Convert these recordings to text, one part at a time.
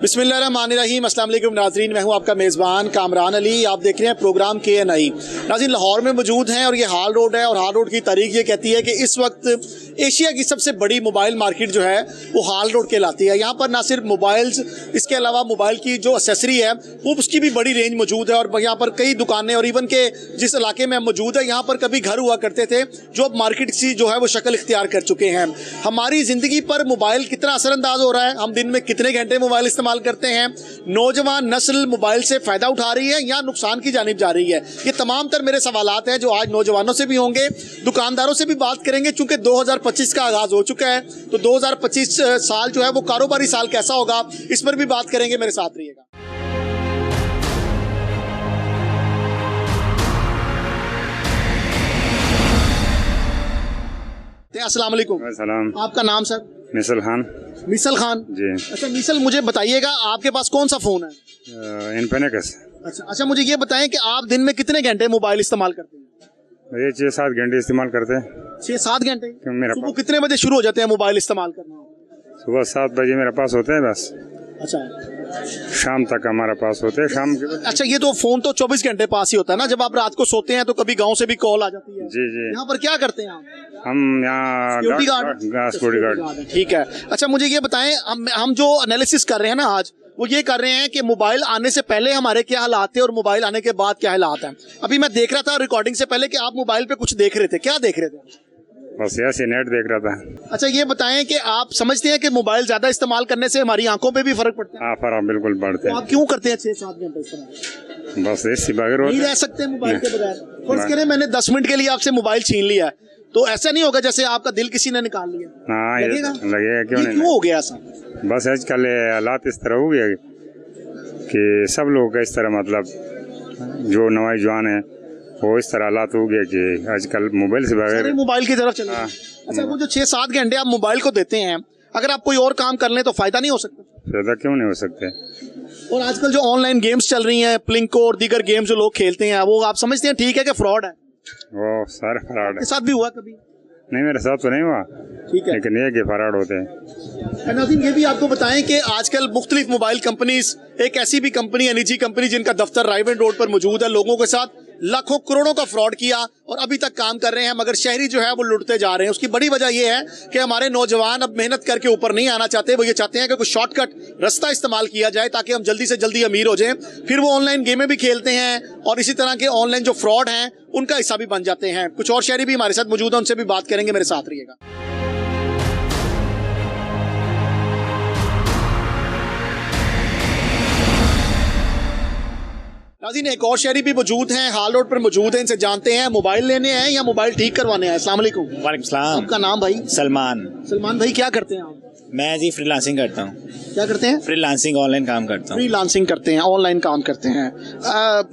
बिस्मिल्लाहिर्रहमानिर्रहीम। अस्सलाम वालेकुम नाज़रीन, मैं हूं आपका मेज़बान कामरान अली। आप देख रहे हैं प्रोग्राम KNI। नाज़रीन, लाहौर में मौजूद हैं और ये हाल रोड है और हाल रोड की तारीख ये कहती है कि इस वक्त एशिया की सबसे बड़ी मोबाइल मार्केट जो है वो हाल रोड कहलाती है। यहाँ पर ना सिर्फ मोबाइल्स, इसके अलावा मोबाइल की जो एसेसरी है वो उसकी भी बड़ी रेंज मौजूद है और यहाँ पर कई दुकानें और इवन के जिस इलाके में मौजूद है यहाँ पर कभी घर हुआ करते थे जो अब मार्केट सी जो है वो शक्ल इख्तियार कर चुके हैं। हमारी ज़िंदगी पर मोबाइल कितना असरअंदाज हो रहा है, हम दिन में कितने घंटे मोबाइल इस्तेमाल करते हैं, नौजवान नस्ल मोबाइल से फायदा उठा रही है या नुकसान की जानिब जा रही है, ये तमाम तर मेरे सवालात हैं जो आज नौजवानों से भी होंगे, दुकानदारों से भी बात करेंगे। चूंकि 2025 का आगाज हो चुका है तो 2025 साल जो है वो कारोबारी साल कैसा होगा इस पर भी बात करेंगे। मेरे साथ रहिएगा। अस्सलाम वालेकुम। सलाम। आपका नाम सर? मिसल खान। मिसल खान जी। अच्छा मिसल, मुझे बताइएगा आपके पास कौन सा फोन है? इनफिनिक्स। अच्छा, मुझे ये बताएं कि आप दिन में कितने घंटे मोबाइल इस्तेमाल करते हैं? ये 6-7 घंटे इस्तेमाल करते हैं। 6-7 घंटे? मेरा सुबह कितने बजे शुरू हो जाते हैं मोबाइल इस्तेमाल करना? सुबह 7 बजे मेरे पास होते हैं बस। अच्छा, शाम तक हमारा पास होते हैं शाम के। अच्छा, ये तो फोन तो 24 घंटे पास ही होता है ना? जब आप रात को सोते हैं तो कभी गांव से भी कॉल आ जाती है। जी जी। यहाँ पर क्या करते हैं आप? हम यहाँ सिक्योरिटी गार्ड। ठीक है। अच्छा, मुझे ये बताएं, हम जो एनालिसिस कर रहे हैं ना आज, वो ये कर रहे हैं कि मोबाइल आने से पहले हमारे क्या हालात थे और मोबाइल आने के बाद क्या हालात हैं। अभी मैं देख रहा था रिकॉर्डिंग से पहले कि आप मोबाइल पे कुछ देख रहे थे, क्या देख रहे थे? बस ऐसे नेट देख रहा था। अच्छा, ये बताएं कि आप समझते हैं कि मोबाइल ज्यादा इस्तेमाल करने से हमारी आंखों पे भी फर्क पड़ता है? हाँ, फर्क बिल्कुल पड़ते तो हैं। आप क्यों करते हैं 6-7 घंटे इस्तेमाल? बस इससे बगैर नहीं रह सकते मोबाइल के बगैर। फर्ज करें मैंने 10 मिनट के लिए आपसे मोबाइल छीन लिया तो ऐसा नहीं होगा जैसे आपका दिल किसी ने निकाल लिया? हाँ, लगेगा क्यों नहीं? क्यों हो गया ऐसा? बस आजकल हालात इस तरह हो गए कि सब लोग का इस तरह, मतलब जो नौजवान है वो इस तरह हालात हो गए कि आजकल मोबाइल से बगैर मोबाइल की तरफ चले। अच्छा, वो जो 6-7 घंटे आप मोबाइल को देते हैं, अगर आप कोई और काम कर लें तो फायदा नहीं हो सकता? फायदा क्यों नहीं हो सकते? और आजकल जो ऑनलाइन गेम्स चल रही हैं, प्लिंको और दीगर गेम्स जो लोग खेलते हैं, वो आप समझते हैं ठीक है कि फ्रॉड है? वो सारे फ्रॉड है। साथ भी हुआ कभी? नहीं, मेरे साथ तो नहीं हुआ। ठीक है, लेकिन ये कि फ्रॉड होते हैं। नाज़रीन, ये भी आपको बताएं कि आजकल मुख्तलिफ मोबाइल कंपनीज, एक ऐसी भी कंपनी है निजी कंपनी जिनका दफ्तर राइवन रोड पर मौजूद है, लोगों के साथ लाखों करोड़ों का फ्रॉड किया और अभी तक काम कर रहे हैं, मगर शहरी जो है वो लुटते जा रहे हैं। उसकी बड़ी वजह यह है कि हमारे नौजवान अब मेहनत करके ऊपर नहीं आना चाहते। वो ये चाहते हैं कि कोई शॉर्टकट रास्ता इस्तेमाल किया जाए ताकि हम जल्दी से जल्दी अमीर हो जाएं। फिर वो ऑनलाइन गेमें भी खेलते हैं और इसी तरह के ऑनलाइन जो फ्रॉड हैं उनका हिस्सा भी बन जाते हैं। कुछ और शहरी भी हमारे साथ मौजूद हैं, उनसे भी बात करेंगे। मेरे साथ रहिएगा। नाज़रीन, एक और शहरी भी मौजूद हैं, हाल रोड पर मौजूद हैं, इनसे जानते हैं मोबाइल लेने हैं या मोबाइल ठीक करवाने हैं। अस्सलाम वालेकुम। वालेकुम सलाम। आपका नाम भाई? सलमान। सलमान भाई, क्या करते हैं आप? मैं जी फ्रीलांसिंग करता हूँ। क्या करते हैं? फ्रीलांसिंग, ऑनलाइन काम करता हूँ। फ्रीलांसिंग करते हैं, ऑनलाइन काम करते हैं।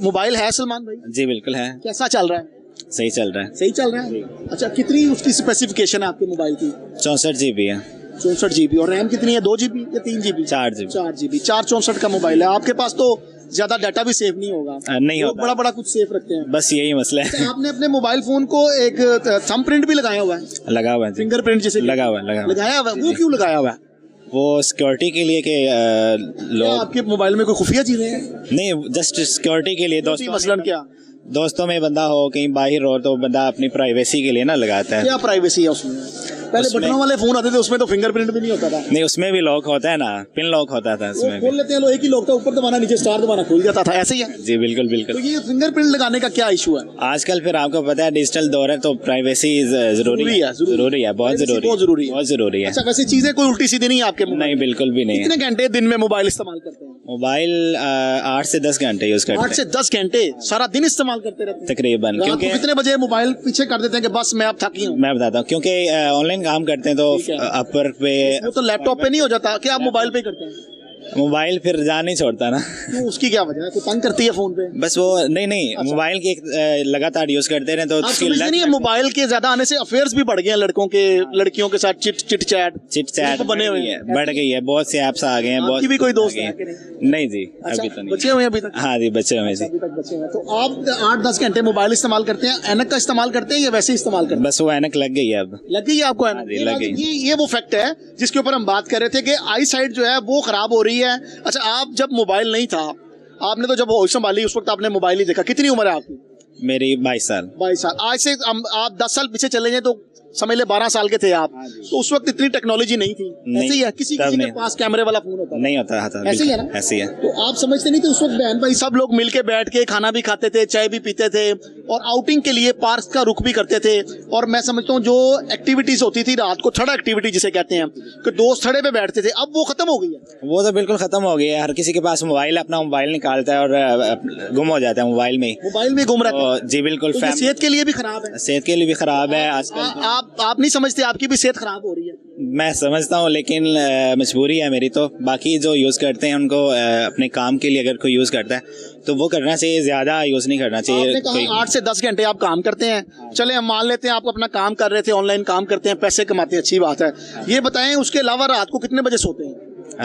मोबाइल है सलमान भाई? जी बिल्कुल है। कैसा चल रहा है? सही चल रहा है। सही चल रहा है। अच्छा, कितनी उसकी स्पेसिफिकेशन है आपके मोबाइल की? 64 GB है। 64 GB। और रैम कितनी है? 2 GB या 3 GB? 4 GB। 4 GB। 464 का मोबाइल है आपके पास, तो ज्यादा डाटा भी सेव नहीं होगा? नहीं होता। बड़ा बड़ा कुछ सेव रखते हैं, बस यही मसला है। आपने अपने मोबाइल फोन को एक थंबप्रिंट भी लगाया हुआ है? लगा हुआ है। फिंगरप्रिंट जैसे लगा हुआ है। लगाया हुआ है। वो क्यों लगाया हुआ है? वो सिक्योरिटी के लिए कि लोग आपके मोबाइल में कोई खुफिया चीजें हैं? नहीं, जस्ट सिक्योरिटी के लिए। मसलन क्या? दोस्तों में बंदा हो, कहीं बाहर हो, तो बंदा अपनी प्राइवेसी के लिए ना लगाता है। क्या प्राइवेसी है उसमें? पहले बटनों वाले फोन आते थे, उसमें तो फिंगरप्रिंट भी नहीं होता था। नहीं, उसमें भी लॉक होता है ना, पिन लॉक होता था उसमें। खोल लेते हैं लोग, एक ही लॉक था, ऊपर दबाना नीचे स्टार दबाना खुल जाता था, ऐसे ही है? जी बिल्कुल बिल्कुल। तो ये फिंगरप्रिंट लगाने का क्या इशू है? आजकल फिर आपको पता है डिजिटल दौर है तो प्राइवेसी जरूरी है। बहुत जरूरी है। अच्छा, वैसे चीजें कोई उल्टी सीधी नहीं है आपके? नहीं, बिल्कुल भी नहीं। कितने घंटे दिन में मोबाइल इस्तेमाल करते हैं? मोबाइल 8 से 10 घंटे यूज करते हैं। 8 से 10 घंटे सारा दिन इस्तेमाल करते रहते हैं तकरीबन। क्योंकि कितने बजे मोबाइल पीछे कर देते हैं कि बस मैं अब थकी हूँ? मैं बताता हूँ, क्योंकि ऑनलाइन काम करते हैं तो अपर पे, वो तो लैपटॉप पे नहीं हो जाता कि आप मोबाइल पे करते हैं? मोबाइल फिर जा नहीं छोड़ता ना। तो उसकी क्या वजह है? कोई तंग करती है फोन पे? बस वो नहीं अच्छा। मोबाइल की लगातार यूज करते रहे तो नहीं है। मोबाइल के ज्यादा आने से अफेयर्स भी बढ़ गए हैं लड़कों के, लड़कियों के साथ चिट चैट बने हुए हैं, बढ़ गई है। बहुत से ऐप्स आ गए हैं। बहुत भी कोई दोस्त है? नहीं जी, अभी तो नहीं। बचे हुए अभी तक? हाँ जी, बचे हुए जी। तो आप 8-10 घंटे मोबाइल इस्तेमाल करते हैं, ऐनक का इस्तेमाल करते हैं या वैसे इस्तेमाल करते हैं? बस वो ऐनक लग गई है। अब लग गई है आपको ऐनक? ये वो फैक्ट है जिसके ऊपर हम बात कर रहे थे कि आई साइट जो है वो खराब हो रही है। अच्छा, आप जब मोबाइल नहीं था, आपने तो जब होश संभाली उस वक्त आपने मोबाइल ही देखा। कितनी उम्र है आपकी? मेरी 22 साल। 22 साल। आज से आप 10 साल पीछे चले जाएं तो समझ ले 12 साल के थे आप, तो उस वक्त इतनी टेक्नोलॉजी नहीं थी। ऐसे ही है, किसी के पास कैमरे वाला फोन होता नहीं होता था, ऐसे ही है ना? ऐसे ही है। तो आप समझते नहीं थे उस वक्त बहन भाई सब लोग मिलके बैठ के खाना भी खाते थे, चाय भी पीते थे और आउटिंग के लिए पार्क का रुख भी करते थे। और मैं समझता हूँ जो एक्टिविटीज होती थी रात को, थड़ा एक्टिविटी जिसे कहते हैं, कि दोस्त थड़े पे बैठते थे, अब वो खत्म हो गई है। वो तो बिल्कुल खत्म हो गया है। हर किसी के पास मोबाइल, अपना मोबाइल निकालता है और गुम हो जाता है मोबाइल में गुम रहता है। जी बिल्कुल। सेहत के लिए भी खराब है। सेहत के लिए भी खराब है आजकल। आप नहीं समझते आपकी भी सेहत खराब हो रही है? मैं समझता हूँ, लेकिन मजबूरी है मेरी। तो बाकी जो यूज़ करते हैं उनको अपने काम के लिए अगर कोई यूज़ करता है तो वो करना चाहिए, ज़्यादा यूज़ नहीं करना चाहिए। आपने कहा 8 से 10 घंटे आप काम करते हैं, चले हम मान लेते हैं आप अपना काम कर रहे थे, ऑनलाइन काम करते हैं, पैसे कमाते हैं, अच्छी बात है। ये बताएं उसके अलावा रात को कितने बजे सोते हैं?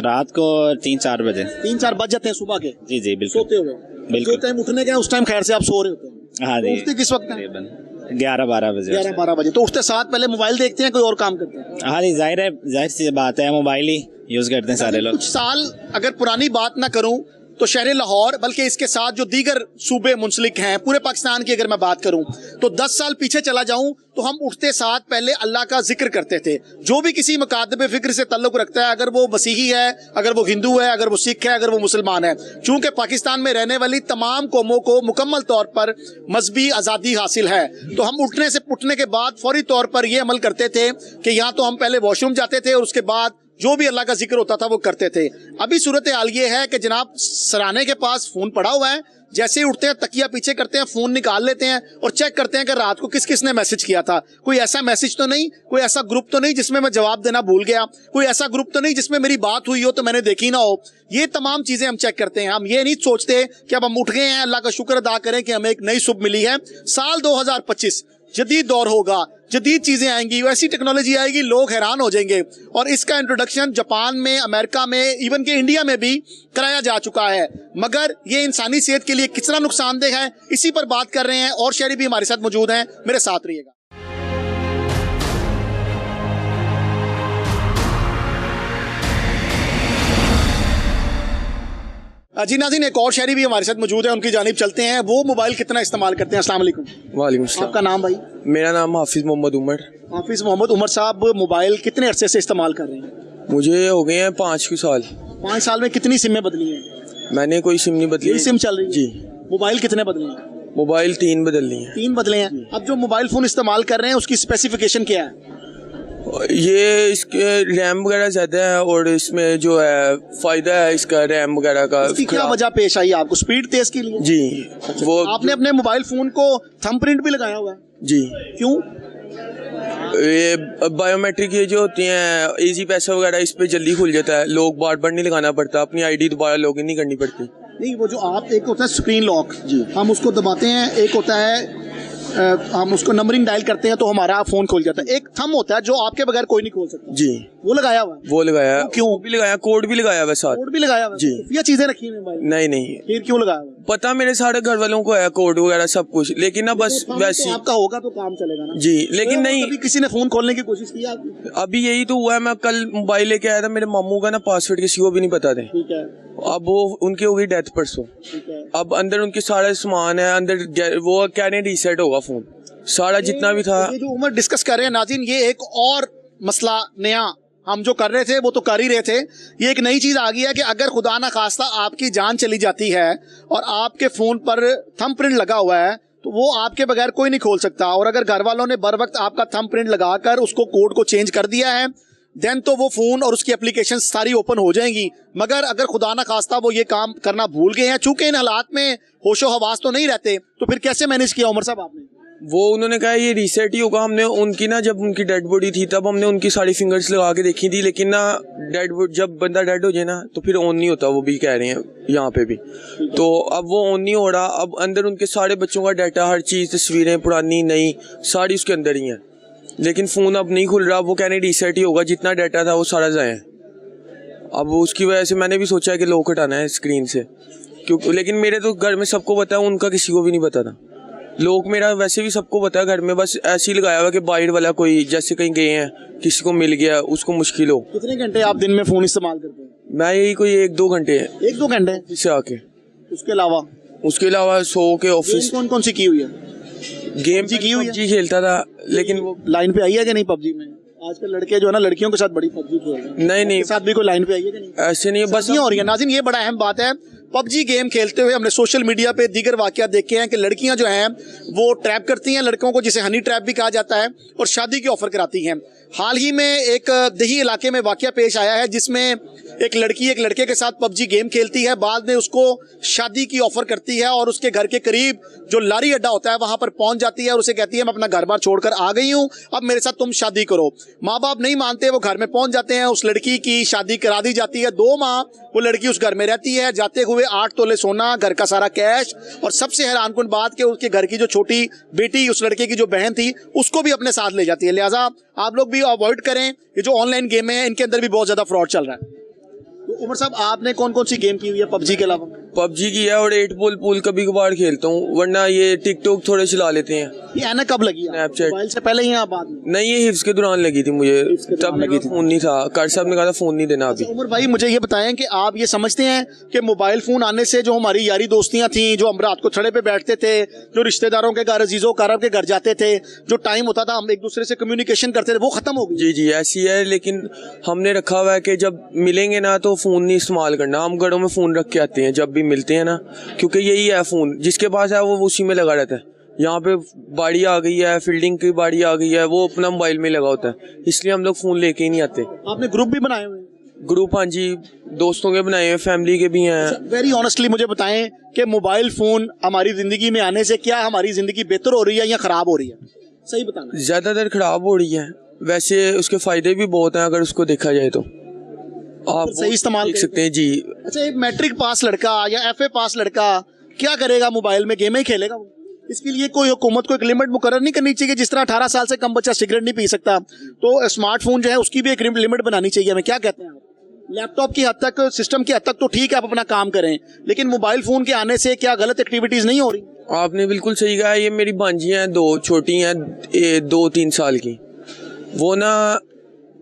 रात को 3-4 बजे। 3-4 बज जाते हैं सुबह के? जी जी बिल्कुल। सोते हुए बिल्कुल। जो टाइम उठने का उस टाइम खैर से आप सो रहे होते हैं? हाँ जी। उठते किस वक्त हैं? 11-12 बजे। 11-12 बजे। तो उठते साथ पहले मोबाइल देखते हैं, कोई और काम करते हैं? हाँ जी, जाहिर सी बात है, मोबाइल ही यूज़ करते हैं सारे लोग। कुछ साल अगर पुरानी बात ना करूं तो शहर लाहौर बल्कि इसके साथ जो दीगर सूबे मुंसलिक हैं, पूरे पाकिस्तान की अगर मैं बात करूं तो 10 साल पीछे चला जाऊं तो हम उठते साथ पहले अल्लाह का जिक्र करते थे। जो भी किसी मकादब फिक्र से ताल्लुक रखता है, अगर वो मसीही है, अगर वो हिंदू है, अगर वो सिख है, अगर वो मुसलमान है, चूंकि पाकिस्तान में रहने वाली तमाम कौमों को मुकम्मल तौर पर मजहबी आज़ादी हासिल है, तो हम उठने के बाद फौरी तौर पर यह अमल करते थे कि यहाँ तो हम पहले वॉशरूम जाते थे और उसके बाद जो भी अल्लाह का जिक्र होता था वो करते थे। अभी सूरत हाल ये है कि जनाब सराने के पास फोन पड़ा हुआ है, जैसे ही उठते हैं तकिया पीछे करते हैं, फोन निकाल लेते हैं और चेक करते हैं कि रात को किस किस ने मैसेज किया था। कोई ऐसा मैसेज तो नहीं, कोई ऐसा ग्रुप तो नहीं जिसमें मैं जवाब देना भूल गया, कोई ऐसा ग्रुप तो नहीं जिसमें मेरी बात हुई हो तो मैंने देखी ना हो। ये तमाम चीजें हम चेक करते हैं। हम ये नहीं सोचते कि अब हम उठ गए हैं, अल्लाह का शुक्र अदा करें कि हमें एक नई सुबह मिली है। साल 2025 जदीद दौर होगा, जदीद चीजें आएंगी, वैसी टेक्नोलॉजी आएगी, लोग हैरान हो जाएंगे। और इसका इंट्रोडक्शन जापान में, अमेरिका में, इवन के इंडिया में भी कराया जा चुका है। मगर ये इंसानी सेहत के लिए कितना नुकसानदेह है, इसी पर बात कर रहे हैं। और शहरी भी हमारे साथ मौजूद हैं, मेरे साथ रहिएगा। जी नाज़रीन, एक और शहरी भी हमारे साथ मौजूद है, उनकी जानिब चलते हैं। वो मोबाइल कितना इस्तेमाल करते हैं? अस्सलाम वालेकुम। वालेकुम सलाम। आपका नाम भाई? मेरा नाम हाफिज़ मोहम्मद उमर। हाफिज़ मोहम्मद उमर साहब, मोबाइल कितने अरसे से इस्तेमाल कर रहे हैं? मुझे हो गए हैं 5 साल। 5 साल में कितनी सिमें बदली हैं? मैंने कोई सिम नहीं बदली। यही सिम चल रही है जी। मोबाइल कितने बदले हैं? मोबाइल 3 बदल ली हैं। 3 बदले हैं। अब जो मोबाइल फोन इस्तेमाल कर रहे हैं उसकी स्पेसिफिकेशन क्या है? ये इसके रैम वगैरह ज़्यादा है और इसमें जो है फ़ायदा है इसका रैम वगैरह का। इसकी क्या वजह पेश आई आपको? स्पीड तेज के लिए? जी। वो आपने अपने मोबाइल फोन को थंबप्रिंट भी लगाया हुआ है? जी। क्यों? ये बायोमेट्रिक ये जो होती हैं इजी पैसा वगैरह, इस पे जल्दी खुल जाता है, लोग बार बार नहीं लगाना पड़ता, अपनी आईडी दोबारा लॉगिन नहीं करनी पड़ती। नहीं, वो जो आप, एक होता है स्क्रीन लॉक जी, हम उसको दबाते हैं, एक होता है हम उसको नंबरिंग डायल करते हैं तो हमारा फोन खोल जाता है, एक थंब होता है जो आपके बगैर कोई नहीं खोल सकता। जी। वो लगाया हुआ है? वो लगाया। क्यों? भी लगाया, कोड भी लगाया हुआ साथ। कोड भी लगाया हुआ? जी। ये चीजें रखी हुई मोबाइल? नहीं। फिर क्यों लगाया हुआ? पता मेरे सारे घर वालों को है कोड वगैरह सब कुछ, लेकिन ना बस वैसे तो आपका होगा तो काम चलेगा ना? जी, लेकिन नहीं। कभी किसी ने फोन खोलने की कोशिश की आपने? अभी यही तो हुआ है, मैं कल मोबाइल लेके आया था, मेरे मामू का ना पासवर्ड किसी को भी नहीं पता थे। ठीक है। अब वो उनकी हो गई डेथ परसों। ठीक है। अब अंदर उनके सारा सामान है, अंदर वो क्या नहीं रीसेट होगा फोन सारा जितना भी था। ये जो उमर डिस्कस कर रहे हैं नाज़रीन, ये एक और मसला नया हम जो कर रहे थे वो तो कर ही रहे थे, ये एक नई चीज़ आ गई है कि अगर खुदा ना खास्ता आपकी जान चली जाती है और आपके फ़ोन पर थंबप्रिंट लगा हुआ है तो वो आपके बगैर कोई नहीं खोल सकता। और अगर घर वालों ने बर वक्त आपका थंबप्रिंट लगाकर उसको कोड को चेंज कर दिया है देन तो वो फ़ोन और उसकी एप्लीकेशन सारी ओपन हो जाएंगी। मगर अगर खुदा ना खास्ता वो ये काम करना भूल गए हैं, चूंकि इन हालात में होशो हवास तो नहीं रहते, तो फिर कैसे मैनेज किया उमर साहब आपने? वो उन्होंने कहा ये रीसेट ही होगा। हमने उनकी ना, जब उनकी डेड बॉडी थी तब हमने उनकी सारी फिंगर्स लगा के देखी थी, लेकिन ना जब बंदा डेड हो जाए ना तो फिर ऑन नहीं होता, वो भी कह रहे हैं यहाँ पे भी। तो अब वो ऑन नहीं हो रहा। अब अंदर उनके सारे बच्चों का डाटा, हर चीज़, तस्वीरें पुरानी नई सारी उसके अंदर ही हैं, लेकिन फ़ोन अब नहीं खुल रहा। वो कह रहे रीसेट ही होगा, जितना डाटा था वो सारा जाए। अब उसकी वजह से मैंने भी सोचा है कि लॉक हटाना है स्क्रीन से, क्योंकि लेकिन मेरे तो घर में सबको पता है, उनका किसी को भी नहीं पता था। लोग मेरा वैसे भी सबको पता है घर में, बस ऐसे ही लगाया हुआ कि बाइट वाला कोई जैसे कहीं गए हैं, किसी को मिल गया, उसको मुश्किल हो। कितने घंटे आप दिन में फ़ोन इस्तेमाल करते हैं? मैं यही कोई 1-2 घंटे 1-2 घंटे से आके, उसके अलावा सो के ऑफिस। कौन कौन सी की हुई है? गेम की हुई है? PUBG खेलता था, लेकिन वो लाइन पे आई है कि नहीं पबजी में? आजकल लड़के जो है ना लड़कियों के साथ बड़ी पबजी खेल रहे हैं। नहीं के साथ भी कोई लाइन पे आई है कि नहीं? ऐसे नहीं है, बस नहीं हो रही है नाज़रीन, ये बड़ा अहम बात है। पबजी गेम खेलते हुए हमने सोशल मीडिया पे दीगर वाकयात देखे हैं कि लड़कियां जो हैं वो ट्रैप करती हैं लड़कों को, जिसे हनी ट्रैप भी कहा जाता है, और शादी की ऑफर कराती हैं। हाल ही में एक दही इलाके में वाकया पेश आया है जिसमें एक लड़की एक लड़के के साथ पबजी गेम खेलती है, बाद में उसको शादी की ऑफर करती है और उसके घर के करीब जो लारी अड्डा होता है वहां पर पहुंच जाती है और उसे कहती है मैं अपना घर बार छोड़कर आ गई हूं, अब मेरे साथ तुम शादी करो। माँ बाप नहीं मानते, वो घर में पहुंच जाते हैं, उस लड़की की शादी करा दी जाती है। 2 माह वो लड़की उस घर में रहती है, जाते हुए 8 तोले सोना, घर का सारा कैश, और सबसे हैरानकुन बात कि उसके घर की जो छोटी बेटी, उस लड़के की जो बहन थी, उसको भी अपने साथ ले जाती है। लिहाजा आप लोग भी अवॉइड करें, ये जो ऑनलाइन गेम है इनके अंदर भी बहुत ज्यादा फ्रॉड चल रहा है। तो उमर साहब, आपने कौन कौन सी गेम की हुई है पबजी के अलावा? PUBG की है और 8 बॉल पूल कभी कभार खेलता हूँ, वरना ये टिकटॉक थोड़े चला लेते हैं। ये ऐनक कब लगी? Snapchat। मोबाइल से पहले ही या बाद में? नहीं, ये हिफ्स के दौरान लगी थी मुझे, तब लगी थी, फोन नहीं था। कार साहब ने कहा था फोन नहीं देना अभी। उमर भाई, मुझे ये बताएं कि आप ये समझते हैं कि मोबाइल फोन आने से जो हमारी यारी दोस्तियां थी, जो हम रात को छड़े पे बैठते थे, जो रिश्तेदारों के घर, अजीजों कारब के घर जाते थे, जो टाइम होता था हम एक दूसरे से कम्युनिकेशन करते थे, वो खत्म हो गई? जी जी ऐसी है, लेकिन हमने रखा हुआ है कि जब मिलेंगे ना तो फोन नहीं इस्तेमाल करना। हम घरों में फोन रख के आते हैं जब भी मिलते हैं ना, क्योंकि यही है, फोन जिसके पास है वो उसी में लगा रहता है। यहाँ पे बाड़ी आ गई है, फील्डिंग की बाड़ी आ गई है, वो अपना मोबाइल में लगा होता है, इसलिए हम लोग फोन लेके ही नहीं आते। आपने ग्रुप भी बनाए हुए हैं? ग्रुप, हाँ जी, दोस्तों के बनाए हैं, फैमिली के भी हैं। वेरी ऑनेस्टली मुझे बताएं कि मोबाइल फोन हमारी जिंदगी में आने से क्या हमारी जिंदगी बेहतर हो रही है या खराब हो रही है? सही बताना। ज्यादातर खराब हो रही है, वैसे उसके फायदे भी बहुत हैं अगर उसको देखा जाए तो। आप सही इस्तेमाल देख सकते हैं जी। अच्छा, एक मैट्रिक पास लड़का या FA पास लड़का क्या करेगा? मोबाइल में गेम ही खेलेगा वो? इसके लिए कोई हुकूमत को एक लिमिट मुकर्रर नहीं करनी चाहिए? जिस तरह 18 साल से कम बच्चा सिगरेट नहीं पी सकता, तो स्मार्टफोन जो है उसकी भी एक लिमिट बनानी चाहिए हमें। क्या कहते हैं आप? लैपटॉप की हद तक, सिस्टम की हद तक तो ठीक है, आप अपना काम करें, लेकिन मोबाइल फोन के आने से क्या गलत एक्टिविटीज नहीं हो रही? आपने बिल्कुल सही कहा। ये मेरी भांजी हैं, 2 छोटी हैं, 2-3 साल की, वो ना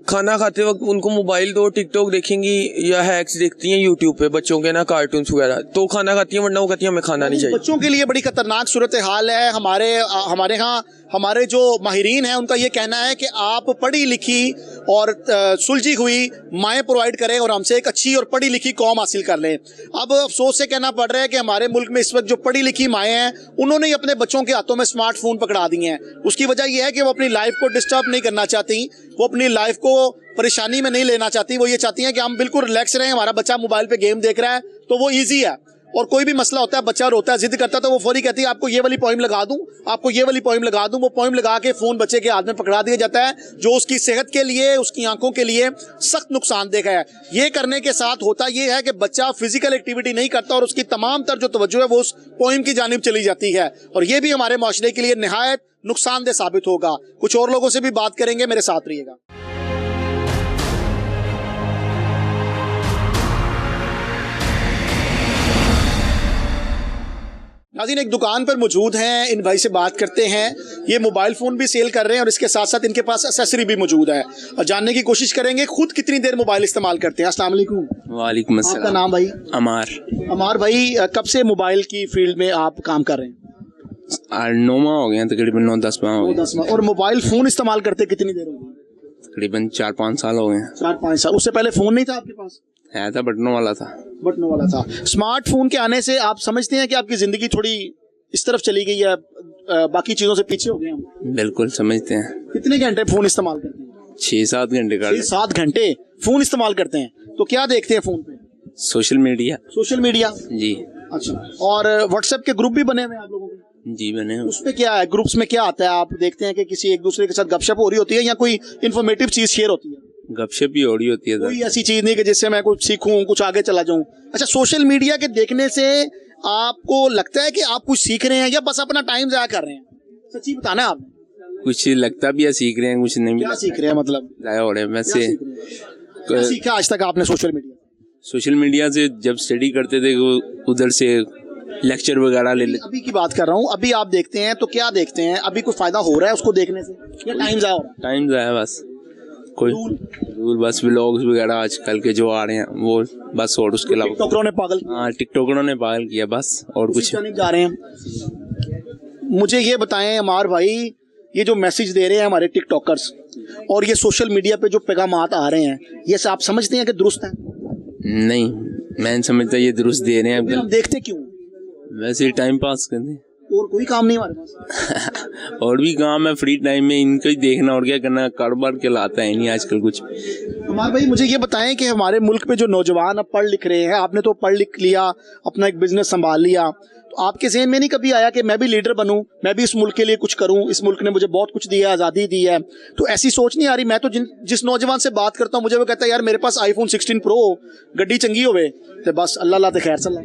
खाना खाते वक्त उनको मोबाइल दो, टिकटॉक देखेंगी या हैक्स देखती हैं यूट्यूब पे बच्चों के ना, कार्टून्स वगैरह, तो खाना खाती हैं, वरना वो कहती हैं हमें खाना नहीं चाहिए। बच्चों के लिए बड़ी खतरनाक सूरत हाल है। हमारे यहाँ हमारे जो माहिरीन हैं उनका ये कहना है कि आप पढ़ी लिखी और सुलझी हुई माएँ प्रोवाइड करें और हमसे एक अच्छी और पढ़ी लिखी कौम हासिल कर लें। अब अफसोस से कहना पड़ रहा है कि हमारे मुल्क में इस वक्त जो पढ़ी लिखी माएँ हैं उन्होंने ही अपने बच्चों के हाथों में स्मार्टफोन पकड़ा दिए हैं। उसकी वजह यह है कि वो अपनी लाइफ को डिस्टर्ब नहीं करना चाहती, वो अपनी लाइफ को परेशानी में नहीं लेना चाहती। वो ये चाहती हैं कि हम बिल्कुल रिलैक्स रहें, हमारा बच्चा मोबाइल पे गेम देख रहा है तो वो ईजी है। और कोई भी मसला होता है, बच्चा रोता है, जिद करता है, तो वो फौरी कहती है आपको ये वाली पोइम लगा दूं, आपको ये वाली पोइम लगा दूं। वो पोइम लगा के फोन बच्चे के हाथ में पकड़ा दिया जाता है, जो उसकी सेहत के लिए, उसकी आंखों के लिए सख्त नुकसानदेह है। ये करने के साथ होता ये है कि बच्चा फिजिकल एक्टिविटी नहीं करता और उसकी तमाम तर जो तवज्जो है वो उस पोइम की जानिब चली जाती है, और ये भी हमारे माशरे के लिए निहायत नुकसानदेह साबित होगा। कुछ और लोगों से भी बात करेंगे, मेरे साथ रहिएगा। नाज़रीन, एक दुकान पर मौजूद हैं, इन भाई से बात करते हैं। ये मोबाइल फ़ोन भी सेल कर रहे हैं और इसके साथ साथ इनके पास एक्सेसरी भी मौजूद है, और जानने की कोशिश करेंगे खुद कितनी देर मोबाइल इस्तेमाल करते हैं। अस्सलाम वालेकुम। वालेकुम अस्सलाम। आपका नाम भाई? अमार भाई, कब से मोबाइल की फील्ड में आप काम कर रहे हैं? 9 माह हो गए हैं, तकरीबन 9-10 माह हो गए। 10 माह। और मोबाइल फ़ोन इस्तेमाल करते कितनी देर हो गई? तकरीबन 4-5 साल हो गए हैं। 4-5 साल। उससे पहले फ़ोन नहीं था आपके पास? है था, बटनों वाला था। बटनों वाला था। स्मार्टफोन के आने से आप समझते हैं कि आपकी ज़िंदगी थोड़ी इस तरफ चली गई है, बाकी चीजों से पीछे हो गए हम? बिल्कुल समझते हैं। कितने घंटे फोन इस्तेमाल करते हैं? 6-7 घंटे का। 6-7 घंटे फोन इस्तेमाल करते हैं। तो क्या देखते हैं फोन पे? Social media. सोशल मीडिया जी। अच्छा, और व्हाट्सएप के ग्रुप भी बने हुए हैं आप लोगों के? जी बने। उस पे क्या है, ग्रुप्स में क्या आता है? आप देखते हैं कि किसी एक दूसरे के साथ गपशप हो रही होती है या कोई इन्फॉर्मेटिव चीज शेयर होती है? गपशप ही हो रही होती है। कोई ऐसी चीज नहीं कि जिससे मैं कुछ सीखूं, कुछ आगे चला जाऊं। अच्छा, सोशल मीडिया के देखने से आपको लगता है कि आप कुछ सीख रहे हैं या बस अपना टाइम जाया कर रहे हैं? सच्ची बताना है आपने। कुछ लगता भी है सीख रहे हैं, कुछ नहीं। क्या सीख रहे हैं मतलब? जाया हो रहे हैं वैसे। क्या सीखा आज तक आपने सोशल मीडिया? सोशल मीडिया से जब स्टडी करते थे उधर से लेक्चर वगैरह ले लेते। अभी की बात कर रहा हूँ, अभी आप देखते हैं तो क्या देखते हैं? अभी कोई फायदा हो रहा है उसको देखने से या टाइम जाया हो रहा है? टाइम जाया बस। कोई रूल बस व्लॉग्स वगैरह आजकल के जो आ रहे हैं वो बस, और उसके अलावा टिकटॉकरों ने पागल हाँ टिकटॉकरों ने पागल किया बस, और कुछ नहीं जा रहे हैं। मुझे ये बताएं अमार भाई, ये जो मैसेज दे रहे हैं हमारे टिकटॉकर्स और ये सोशल मीडिया पे जो पैगामात आ रहे हैं, ये सब आप समझते हैं कि दुरुस्त हैं? नहीं, मैं नहीं समझता ये दुरुस्त दे रहे हैं। हम देखते क्यों? वैसे ही टाइम पास करते, और कोई काम नहीं हमारे पास। और भी काम है फ्री टाइम में, इनको ही देखना और क्या करना, कारोबार के लाता है नहीं आजकल कुछ। अमार भाई मुझे ये बताएं कि हमारे मुल्क में जो नौजवान अब पढ़ लिख रहे हैं, आपने तो पढ़ लिख लिया, अपना एक बिजनेस संभाल लिया, तो आपके ज़हन में नहीं कभी आया कि मैं भी लीडर बनूं, मैं भी इस मुल्क के लिए कुछ करूं, इस मुल्क ने मुझे बहुत कुछ दिया है, आज़ादी दी है, तो ऐसी सोच नहीं आ रही? मैं तो जिस नौजवान से बात करता हूं मुझे वो कहता है यार मेरे पास iPhone 16 Pro गड्डी चंगी होवे तो बस अल्लाह अल्लाह ते खैर चला।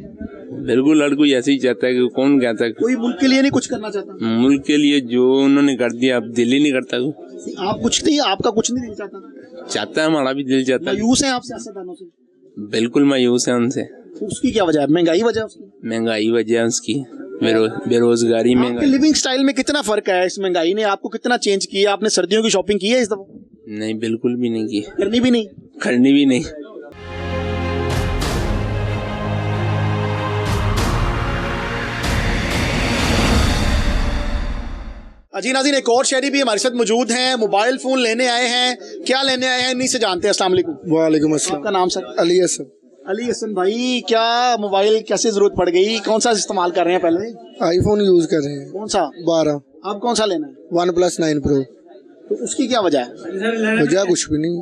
बिल्कुल, हर कोई ऐसे ही चाहता है कि कौन कहता है कोई मुल्क के लिए नहीं कुछ करना चाहता? मुल्क के लिए जो उन्होंने कर दिया अब दिल ही नहीं करता। आप कुछ नहीं, आपका कुछ नहीं दिल चाहता? चाहता है, हमारा भी दिल चाहता है। मायूस हैं आप सियासतदानों से? बिल्कुल मायूस है उनसे। उसकी क्या वजह है? महंगाई वजह है उसकी? महंगाई वजह है उसकी, बेरोजगारी में। आपके लिविंग स्टाइल में कितना फर्क है? इस महंगाई ने आपको कितना चेंज किया? आपने सर्दियों की शॉपिंग की है इस दफा? नहीं, बिल्कुल भी नहीं की, करनी भी नहीं, करनी भी नहीं। जी नाज़रीन, एक और शहरी भी हमारे साथ मौजूद हैं, मोबाइल फोन लेने आए हैं। क्या लेने आए हैं इन्हीं से जानते हैं। अस्सलाम वालेकुम। वालेकुम अस्सलाम। आपका नाम सर? अली हसन। अली हसन भाई, क्या मोबाइल कैसे जरूरत पड़ गई? कौन सा इस्तेमाल कर रहे हैं? पहले आईफोन यूज कर रहे हैं। कौन सा? 12। आप कौन सा लेना है? OnePlus 9 Pro। तो उसकी क्या वजह है? वजह कुछ भी नहीं,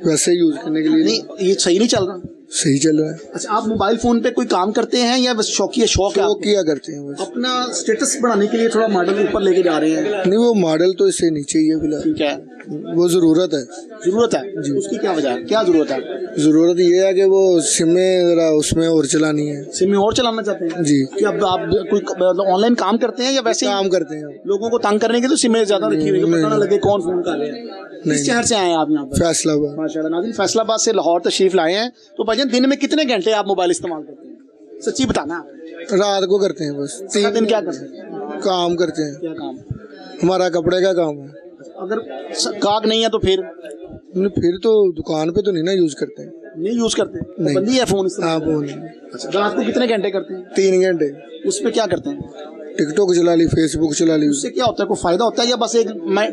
वैसे यूज करने के लिए। नहीं, ये सही नहीं चल रहा। सही चल रहा है। अच्छा, आप मोबाइल फोन पे कोई काम करते हैं या बस शौकिया शौक है? वो आपको? किया करते हैं बस। अपना स्टेटस बढ़ाने के लिए थोड़ा मॉडल ऊपर लेके जा रहे हैं? नहीं, वो मॉडल तो इससे नीचे ही है फिलहाल। ठीक है, वो जरूरत है। जरूरत है जी। उसकी क्या वजह है? क्या जरूरत है? जरूरत ये है कि वो सिम में जरा उसमें और चलानी है। सिम में और चलाना चाहते हैं जी। कि अब आप कोई ऑनलाइन काम करते हैं या वैसे ही काम करते हैं। लोगों को तंग करने के तो सिमें ज्यादा रखी हुई है, पता ना लगे कौन फोन कर रहे हैं? किस शहर से आए हैं आप यहाँ पर? फैसलाबाद। माशाल्लाह नाज़रीन, फैसलाबाद से लाहौर तशरीफ लाए हैं। तो भाईजान दिन में कितने घंटे आप मोबाइल इस्तेमाल करते हैं? सच्ची बताना। रात को करते हैं बस। 3 दिन क्या करते हैं? काम करते हैं। क्या काम? हमारा कपड़े का काम है। अगर गाहक नहीं है तो फिर? नहीं, फिर तो दुकान पे तो नहीं ना यूज करते हैं। नहीं यूज करते? नहीं। बंदी है फोन इस्तेमाल? हाँ, फोन। अच्छा, रात को कितने घंटे करते हैं? 3 घंटे। उस पे क्या करते हैं? टिकटॉक चला ली, फेसबुक चला ली। उससे क्या होता है? कोई फायदा होता है या बस एक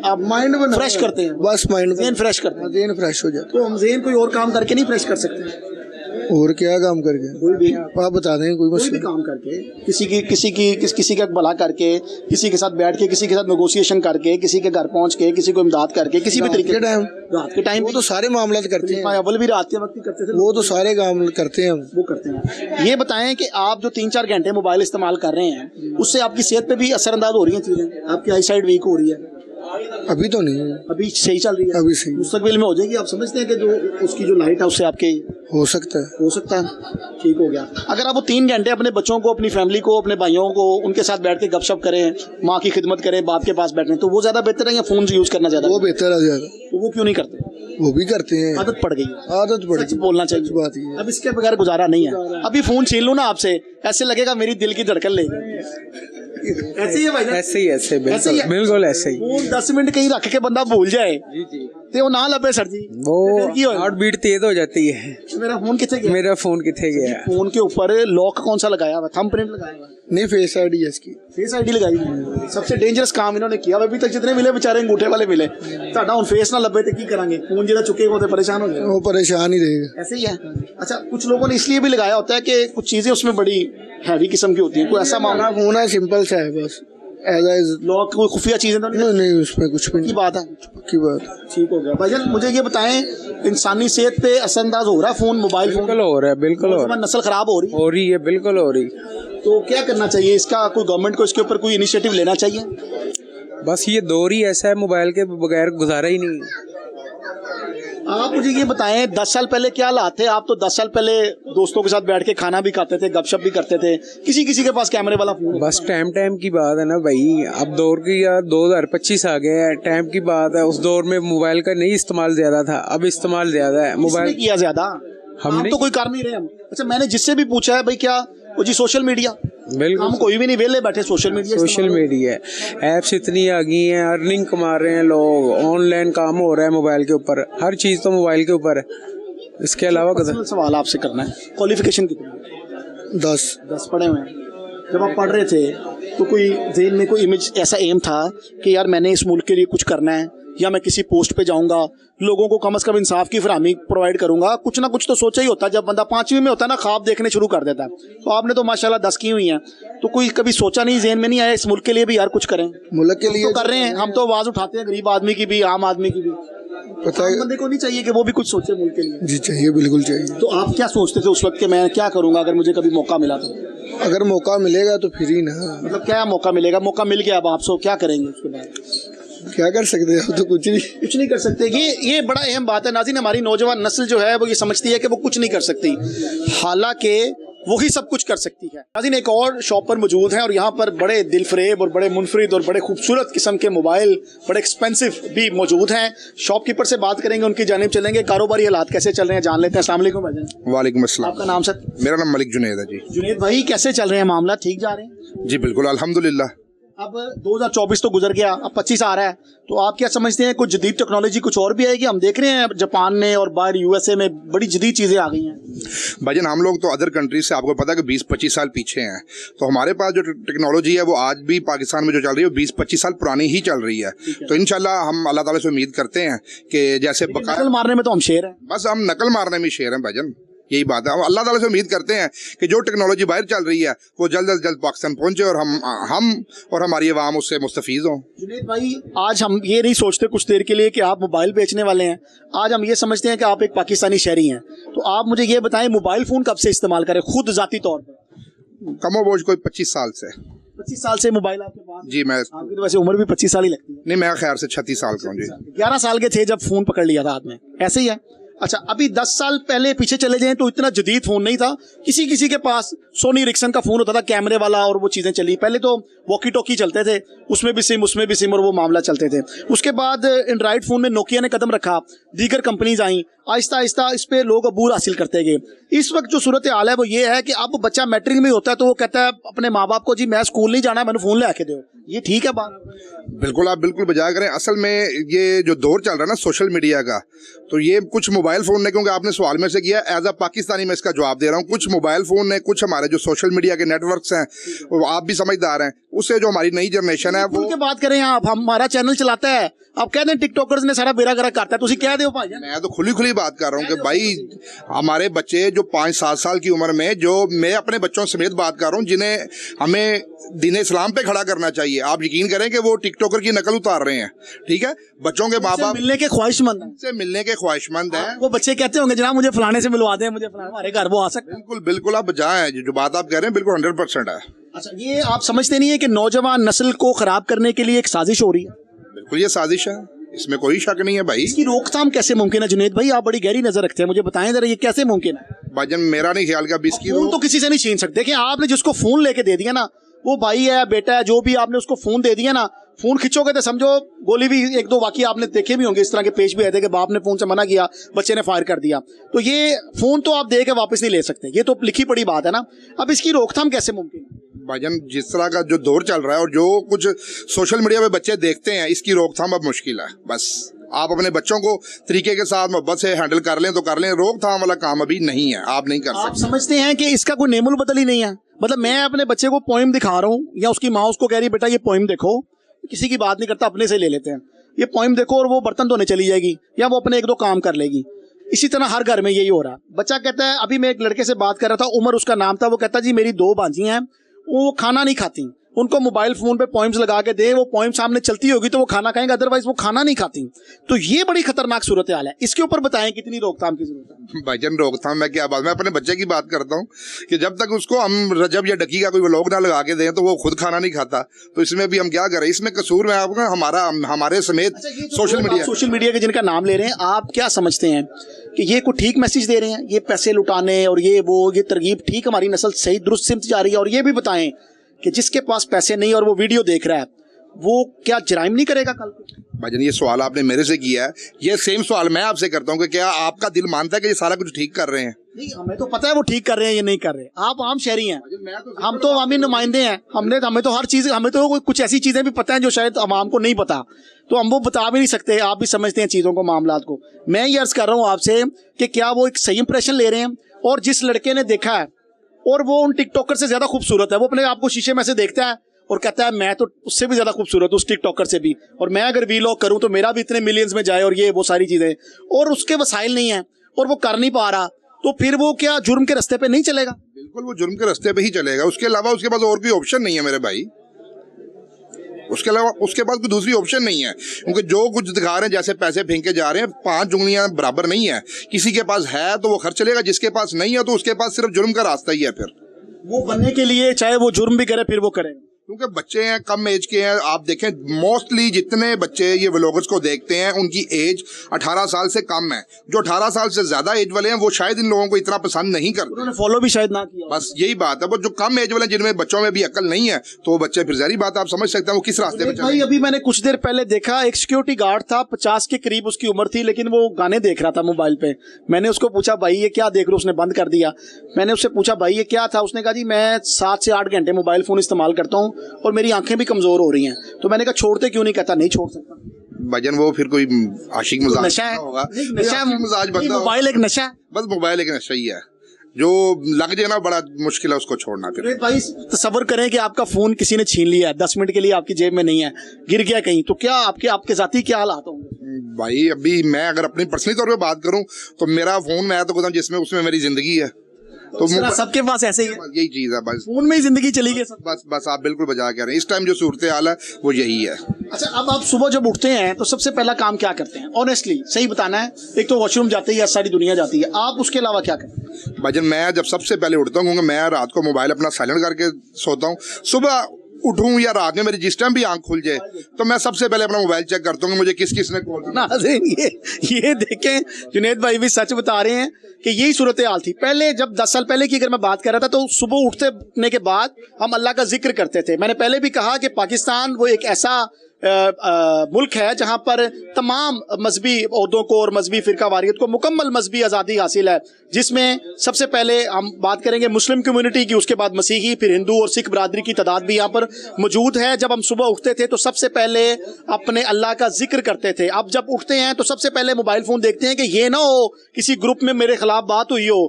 आप माइंड फ्रेश करते हैं? बस माइंड ज़हन फ्रेश करते हैं। ज़हन फ्रेश हो जाता तो हम ज़हन कोई और काम करके नहीं फ्रेश कर सकते? है। और क्या काम करके? कोई भी आप बता दें कोई कोई भी मसला। काम करके, किसी का भला करके, किसी के साथ बैठ के, किसी के साथ नेगोशिएशन करके, किसी के घर पहुंच के, किसी को इमदाद करके, किसी भी तरीके टाइम, रात के टाइम वो तो सारे मामला करते हैं। अव्वल भी रात के वक्त ही करते थे। वो तो सारे काम करते हैं हम। वो करते हैं। ये बताएं कि आप जो 3-4 घंटे मोबाइल इस्तेमाल कर रहे हैं, उससे आपकी सेहत पे भी असरअंदाज हो रही हैं चीजें? आपकी आई साइड वीक हो रही है? अभी तो नहीं, अभी सही चल रही है? अभी सही। मुस्तकबिल में हो जाएगी? आप समझते हैं कि जो उसकी जो लाइट है उससे आपके हो सकता है। हो सकता है ठीक हो गया। अगर आप वो 3 घंटे अपने बच्चों को, अपनी फैमिली को, अपने भाइयों को, उनके साथ बैठ के गपशप करें, माँ की खिदमत करें, बाप के पास बैठने, तो वो ज्यादा बेहतर है या फोन यूज करना ज्यादा? वो बेहतर है ज्यादा। तो वो क्यों नहीं करते? वो भी करते हैं। आदत पड़ गई। आदत पड़ सच गई। बोलना चाहिए। बात ये है। अब इसके बगैर गुजारा नहीं है। अभी फोन छीन लूं ना आपसे, ऐसे लगेगा मेरी दिल की धड़कन ले गई। ऐसे ही है भाई? ऐसे ही ऐसे ही बिल्कुल है? बिल्कुल ऐसे ही। फोन 10 मिनट कहीं रख के बंदा भूल जाए ते वो ना लबे सर जी, वो फिर की होएगा? हार्ट बीट तेज हो जाती है। मेरा फोन कितने गया? मेरा फोन कितने गया? फोन के ऊपर लॉक कौन सा लगाया हुआ? थंबप्रिंट लगाया हुआ? नहीं, फेस आईडी है इसकी। फेस आईडी लगाई हुई। सबसे डेंजरस काम इन्होंने किया। अभी तक जितने मिले बेचारे अंगूठे वाले मिले। ਤੁਹਾਡਾ ਹੁਣ फेस ना लबे तो की करांगे? फोन ਜਿਹੜਾ चुकेगा तो परेशान हो जाएगा। वो परेशान ही रहेगा। ऐसे ही है। अच्छा, कुछ लोगों ने इसलिए भी लगाया होता है कि कुछ चीजें उसमें बड़ी हैवी किस्म की होती हैं। कोई ऐसा मामला? हमारा फोन है, सिंपल सा है बस। लॉक कोई खुफिया चीजें तो नहीं? नहीं, उसमें कुछ भी की नहीं। बात है? की बात। ठीक हो गया भाईजान। मुझे ये बताएं, इंसानी सेहत पे असरअंदाज हो रहा है फोन, मोबाइल फोन? बिल्कुल हो रहा है, बिल्कुल हो रहा है। नस्ल खराब हो रही है? हो रही है, बिल्कुल हो रही। तो क्या करना चाहिए इसका? कोई गवर्नमेंट को इसके ऊपर कोई इनिशिएटिव लेना चाहिए? बस ये दौर ही ऐसा है, मोबाइल के बगैर गुजारा ही नहीं। आप मुझे ये बताएं, 10 साल पहले क्या हालात थे? आप तो 10 साल पहले दोस्तों के साथ बैठ के खाना भी खाते थे, गपशप भी करते थे, किसी किसी के पास कैमरे वाला फोन। बस टाइम की बात है ना भाई। अब दौर की 2025 आ गया है, टाइम की बात है। उस दौर में मोबाइल का नहीं इस्तेमाल ज्यादा था, अब इस्तेमाल ज्यादा है मोबाइल। किया ज्यादा? हम तो कोई कर नहीं रहे हम। अच्छा, मैंने जिससे भी पूछा है भाई क्या वो जी सोशल मीडिया, बिल्कुल हम कोई भी नहीं, वेले बैठे social media social media apps इतनी आ गई हैं, अर्निंग कमा रहे हैं लोग, ऑनलाइन काम हो रहा है मोबाइल के ऊपर, हर चीज़ तो मोबाइल के ऊपर है। इसके अलावा पर्सनल सवाल आपसे करना है, क्वालिफिकेशन कितनी है? 10 पढ़े हुए हैं। जब आप पढ़ रहे थे तो कोई ज़हन में कोई इमेज ऐसा एम था कि यार मैंने इस मुल्क के लिए कुछ करना है, या मैं किसी पोस्ट पे जाऊंगा, लोगों को कम से कम इंसाफ की फरहमी प्रोवाइड करूंगा, कुछ ना कुछ तो सोचा ही होता है। जब बंदा 5वीं में होता है ना, ख्वाब देखने शुरू कर देता है। तो आपने तो माशाल्लाह 10 की हुई हैं, तो कोई कभी सोचा नहीं, ज़हन में नहीं आया इस मुल्क के लिए भी यार कुछ करें? मुल्क के लिए तो कर रहे हैं, हम तो आवाज़ उठाते हैं, गरीब आदमी की भी, आम आदमी की भी। पता आम है बंदे को नहीं चाहिए कि वो भी कुछ सोचे मुल्क के लिए? जी, चाहिए, बिल्कुल चाहिए। तो आप क्या सोचते थे उस वक्त कि मैं क्या करूंगा अगर मुझे कभी मौका मिला तो? अगर मौका मिलेगा तो फिर ही ना, मतलब क्या मौका मिलेगा? मौका मिल गया, अब आप सो क्या करेंगे उसके बाद? क्या कर सकते हैं, अब तो कुछ नहीं कर सकते। ये बड़ा अहम बात है नाज़रीन। हमारी नौजवान नस्ल जो है वो ये समझती है कि वो कुछ नहीं कर सकती, हालांकि वही सब कुछ कर सकती है। नाज़रीन, एक और शॉप पर मौजूद हैं और यहाँ पर बड़े दिलफरेब और बड़े मुनफरिद और बड़े खूबसूरत किस्म के मोबाइल, बड़े एक्सपेंसिव भी मौजूद हैं। शॉपकीपर से बात करेंगे, उनकी जानिब चलेंगे, कारोबारी हालात कैसे चल रहे हैं जान लेते हैं। अस्सलाम वालेकुम भाईजान। वालेकुम अस्सलाम। आपका नाम सर? मेरा नाम मलिक जुनैद है जी। जुनैद भाई, कैसे चल रहे हैं मामला? ठीक जा रहे हैं? जी बिल्कुल, अल्हम्दुलिल्लाह। अब 2024 तो गुजर गया, अब 25 आ रहा है, तो आप क्या समझते हैं कुछ जदीद टेक्नोलॉजी कुछ और भी आएगी? हम देख रहे हैं जापान में और बाहर USA में बड़ी जदीद चीज़ें आ गई हैं। भाईजान, हम लोग तो अदर कंट्रीज से आपको पता है कि 20-25 साल पीछे हैं, तो हमारे पास जो टेक्नोलॉजी है वो आज भी पाकिस्तान में जो चल रही है वो 20-25 साल पुरानी ही चल रही है। तो इंशाल्लाह हम अल्लाह ताला से उम्मीद करते हैं कि जैसे नकल मारने में तो हम शेर हैं, बस हम नकल मारने में शेर हैं भाईजान, यही बात है। हम अल्लाह ताला से उम्मीद करते हैं कि जो टेक्नोलॉजी बाहर चल रही है वो जल्द अज जल्द पाकिस्तान पहुंचे और हम और हमारी आवाम उससे मुस्तफीज हों। जुनैद भाई, आज हम ये नहीं सोचते कुछ देर के लिए कि आप मोबाइल बेचने वाले हैं, आज हम ये समझते हैं कि आप एक पाकिस्तानी शहरी हैं। तो आप मुझे ये बताएं, मोबाइल फ़ोन कब से इस्तेमाल करें खुद ज़ाती तौर पर? कमोबोश कोई 25 साल से। 25 साल से मोबाइल आपके पास? जी, मैं आपकी तो वैसे उम्र भी 25 साल ही लगती है। नहीं, मैं ख्याल से 36 साल का हूँ जी। 11 साल के थे जब फ़ोन पकड़ लिया था हाथ में, ऐसे ही है? अच्छा, अभी 10 साल पहले पीछे चले जाएं तो इतना जदीद फ़ोन नहीं था, किसी के पास सोनी रिक्सन का फ़ोन होता था कैमरे वाला, और वो चीज़ें चली। पहले तो वॉकी टॉकी चलते थे, उसमें भी सिम उसमें भी सिम, और वो मामला चलते थे। उसके बाद एंड्रॉइड फ़ोन में नोकिया ने कदम रखा, दीगर कंपनीज आई, आहिस्ता आहिस्ता इस पर लोग अबूर हासिल करते गए। इस वक्त जो सूरत हाल है वो ये है कि अब बच्चा मैट्रिक में होता है तो वो कहता है अपने माँ बाप को, जी मैं स्कूल नहीं जाना, मैंने फ़ोन ले आके दो। ये ठीक है बात? बिल्कुल, आप बिल्कुल बजा करें। असल में ये जो दौर चल रहा है ना सोशल मीडिया का, तो ये कुछ मोबाइल फ़ोन ने, क्योंकि आपने सवाल में से किया, एज अ पाकिस्तानी मैं इसका जवाब दे रहा हूँ, कुछ मोबाइल फ़ोन ने, कुछ हमारे जो सोशल मीडिया के नेटवर्क्स हैं, वो आप भी समझदार हैं, उससे जो हमारी नई जनरेशन है वो के बात करें आप, हमारा चैनल चलाता है, आप कहते हैं टिकटॉकर्स ने सारा बेड़ा गर्क करता है, तो उसी कह दो भाई। मैं तो खुली बात कर रहा हूँ कि भाई हमारे बच्चे जो 5-7 साल की उम्र में, जो मैं अपने बच्चों समेत बात कर रहा हूँ, जिन्हें हमें दीन इस्लाम पे खड़ा करना चाहिए, आप यकीन करें कि वो टिकटॉकर की नकल उतार रहे हैं। ठीक है, बच्चों के माँ बाप मिलने के ख्वाहिशमंद से मिलने के ख्वाहिशमंद हैं। वो बच्चे कहते होंगे जनाब मुझे फलाने से मिलवा दें, मुझे फलाने, हमारे घर वो आ सकते हैं। बिल्कुल आप जाएं, जो बात आप कह रहे हैं बिल्कुल 100% है। अच्छा, ये आप समझते नहीं है कि नौजवान नस्ल को खराब करने के लिए एक साजिश हो रही है? बिल्कुल ये साजिश है, इसमें कोई शक नहीं है भाई। इसकी रोकथाम कैसे मुमकिन है? जुनैद भाई, आप बड़ी गहरी नजर रखते हैं, मुझे बताएं जरा ये कैसे मुमकिन है? भाईजान, मेरा नहीं ख्याल कि अब इसकी फोन तो किसी से नहीं छीन सकते। देखिए, आपने जिसको फोन लेके दे दिया ना, वो भाई है बेटा है, जो भी आपने उसको फोन दे दिया ना, फोन खिंचोगे तो समझो गोली भी, 1-2 वाकई आपने देखे भी होंगे, इस तरह के पेश भी आए थे कि बाप ने फोन से मना किया, बच्चे ने फायर कर दिया। तो ये फोन तो आप दे के वापस नहीं ले सकते, ये तो लिखी पड़ी बात है ना। अब इसकी रोकथाम कैसे मुमकिन है? भाईजान, जिस तरह का जो दौर चल रहा है और जो कुछ सोशल मीडिया पे बच्चे देखते हैं, इसकी रोकथाम अब मुश्किल है। बस आप अपने बच्चों को तरीके के साथ मोहब्बत से हैंडल कर लें तो कर लें, रोकथाम वाला काम अभी नहीं है, आप नहीं कर सकते। आप समझते हैं कि इसका कोई नेमुल बदल ही नहीं है? मतलब मैं अपने बच्चे को पोइम दिखा रहा हूँ, या उसकी माँ उसको कह रही बेटा ये पोइम देखो, किसी की बात नहीं करता, अपने से ले लेते हैं, ये पोइम देखो, और वो बर्तन धोने चली जाएगी या वो अपने 1-2 काम कर लेगी। इसी तरह हर घर में यही हो रहा है। बच्चा कहता है, अभी मैं एक लड़के से बात कर रहा था, उमर उसका नाम था, वो कहता जी मेरी 2 भांजी हैं, वो खाना नहीं खाती, उनको मोबाइल फोन पे पोइम्स लगा के दे, वो पोइम सामने चलती होगी तो वो खाना खाएंगे, अदरवाइज वो खाना नहीं खाती। तो ये बड़ी खतरनाक सूरत हाल है, इसके ऊपर बताएं कितनी रोकथाम की जरूरत है? भाईजान, रोकथाम मैं क्या बात, मैं अपने बच्चे की बात करता हूँ कि जब तक उसको हम रजब या डकी का कोई व्लॉग ना लगा के दें तो वो खुद खाना नहीं खाता, तो इसमें भी हम क्या करें? इसमें कसूर में आपका हमारे समेत सोशल मीडिया के जिनका नाम ले रहे हैं, आप क्या समझते हैं कि ये कोई ठीक मैसेज दे रहे हैं? ये पैसे लुटाने और ये तरगीब ठीक, हमारी नस्ल सही दुरुस्त सिमत जा रही है? और ये भी बताएं कि जिसके पास पैसे नहीं और वो वीडियो देख रहा है, वो क्या जराइम नहीं करेगा कल को? भाईजान, ये सवाल आपने मेरे से किया है, ये सेम सवाल मैं आपसे करता हूँ कि क्या आपका दिल मानता है कि ये सारा कुछ ठीक कर रहे हैं? नहीं, हमें तो पता है वो ठीक कर रहे हैं ये नहीं कर रहे। आप आम शहरी हैं, हम तो अवामी नुमाइंदे हैं, हमें तो हर चीज़, हमें तो कुछ ऐसी चीज़ें भी पता हैं जो शायद आवाम को नहीं पता, तो हम वो बता भी नहीं सकते। आप भी समझते हैं चीज़ों को, मामलात को। मैं ये अर्ज़ कर रहा हूँ आपसे कि क्या वो एक सही इंप्रेशन ले रहे हैं? और जिस लड़के ने देखा है और वो उन टिकटॉकर से ज़्यादा खूबसूरत है, वो अपने आप को शीशे में से देखता है और कहता है मैं तो उससे भी ज़्यादा खूबसूरत हूँ, उस टिकटॉकर से भी, और मैं अगर वीलॉग करूँ तो मेरा भी इतने मिलियंस में जाए, और ये वो सारी चीज़ें, और उसके वसाइल नहीं है और वो कर नहीं पा रहा, तो फिर वो क्या जुर्म के रास्ते पे नहीं चलेगा? बिल्कुल वो जुर्म के रास्ते पे ही चलेगा। उसके अलावा उसके पास और कोई ऑप्शन नहीं है मेरे भाई, उसके अलावा उसके पास कोई दूसरी ऑप्शन नहीं है। क्योंकि जो कुछ दिखा रहे हैं, जैसे पैसे फेंके जा रहे हैं, 5 उंगलियां बराबर नहीं है। किसी के पास है तो वो खर्च चलेगा, जिसके पास नहीं है तो उसके पास सिर्फ जुर्म का रास्ता ही है। फिर वो बनने के लिए चाहे वो जुर्म भी करे फिर वो करे, क्योंकि बच्चे हैं, कम एज के हैं। आप देखें मोस्टली जितने बच्चे ये व्लॉगर्स को देखते हैं उनकी एज 18 साल से कम है। जो 18 साल से ज्यादा एज वाले हैं वो शायद इन लोगों को इतना पसंद नहीं करते, उन्होंने फॉलो भी शायद ना किया। बस यही बात है। वो जो कम एज वाले हैं, जिनमें बच्चों में भी अकल नहीं है, तो वो बच्चे फिर जारी बात आप समझ सकते हैं वो किस रास्ते पे भाई अभी मैंने कुछ देर पहले देखा, एक सिक्योरिटी गार्ड था, 50 के करीब उसकी उम्र थी, लेकिन वो गाने देख रहा था मोबाइल पे। मैंने उसको पूछा भाई ये क्या देख रहे हो? उसने बंद कर दिया। मैंने उससे पूछा भाई ये क्या था? उसने कहा जी मैं 7 से 8 घंटे मोबाइल फोन इस्तेमाल करता हूँ और मेरी आंखें भी कमजोर हो रही हैं। तो मैंने कहा छोड़ते क्यों नहीं? कहता नहीं छोड़ सकता। भजन वो फिर कोई आशिक मजाज नशा है, होगा, नशा मजाज बंदा, मोबाइल एक नशा है। बस मोबाइल एक नशा ही है, जो लग जाए ना बड़ा मुश्किल है उसको छोड़ना। फिर भाई तसव्वुर करें कि आपका फोन किसी ने छीन लिया, 10 मिनट के लिए आपकी जेब में नहीं है, गिर गया कहीं, तो क्या आपके साथी क्या हालात होंगे? भाई अभी मैं अगर अपनी पर्सनली तौर पे बात करूं तो मेरा फोन मैं तो कहता हूं जिसमें उसमें मेरी जिंदगी है, तो सबके पास ऐसे ही है, यही चीज है। बस फोन में ही जिंदगी चली गई सब। बस आप बिल्कुल बजा कह रहे हैं। इस टाइम जो सूरत हाल है वो यही है। अच्छा, अब आप सुबह जब उठते हैं तो सबसे पहला काम क्या करते हैं? ऑनेस्टली सही बताना है। एक तो वॉशरूम जाते ही सारी दुनिया जाती है, आप उसके अलावा क्या करते हैं? भजन मैं जब सबसे पहले उठता हूँ, क्योंकि मैं रात को मोबाइल अपना साइलेंट करके सोता हूँ, सुबह उठूं या रात में मेरी जिस टाइम भी आंख खुल जाए तो मैं सबसे पहले अपना मोबाइल चेक करता हूँ कि मुझे किस किस ने कॉल किया। नाज़रीन ये देखें, जुनैद भाई भी सच बता रहे हैं कि यही सूरत हाल थी पहले। जब 10 साल पहले की अगर मैं बात कर रहा था तो सुबह उठने के बाद हम अल्लाह का जिक्र करते थे। मैंने पहले भी कहा कि पाकिस्तान वो एक ऐसा मुल्क है जहां पर तमाम मजहबी ओहदों को और मजहबी फिरका वारियत को मुकम्मल मजहबी आज़ादी हासिल है, जिसमें सबसे पहले हम बात करेंगे मुस्लिम कम्युनिटी की, उसके बाद मसीही, फिर हिंदू और सिख बरादरी की तादाद भी यहाँ पर मौजूद है। जब हम सुबह उठते थे तो सबसे पहले अपने अल्लाह का जिक्र करते थे। अब जब उठते हैं तो सबसे पहले मोबाइल फ़ोन देखते हैं कि ये ना हो किसी ग्रुप में मेरे खिलाफ बात हुई हो,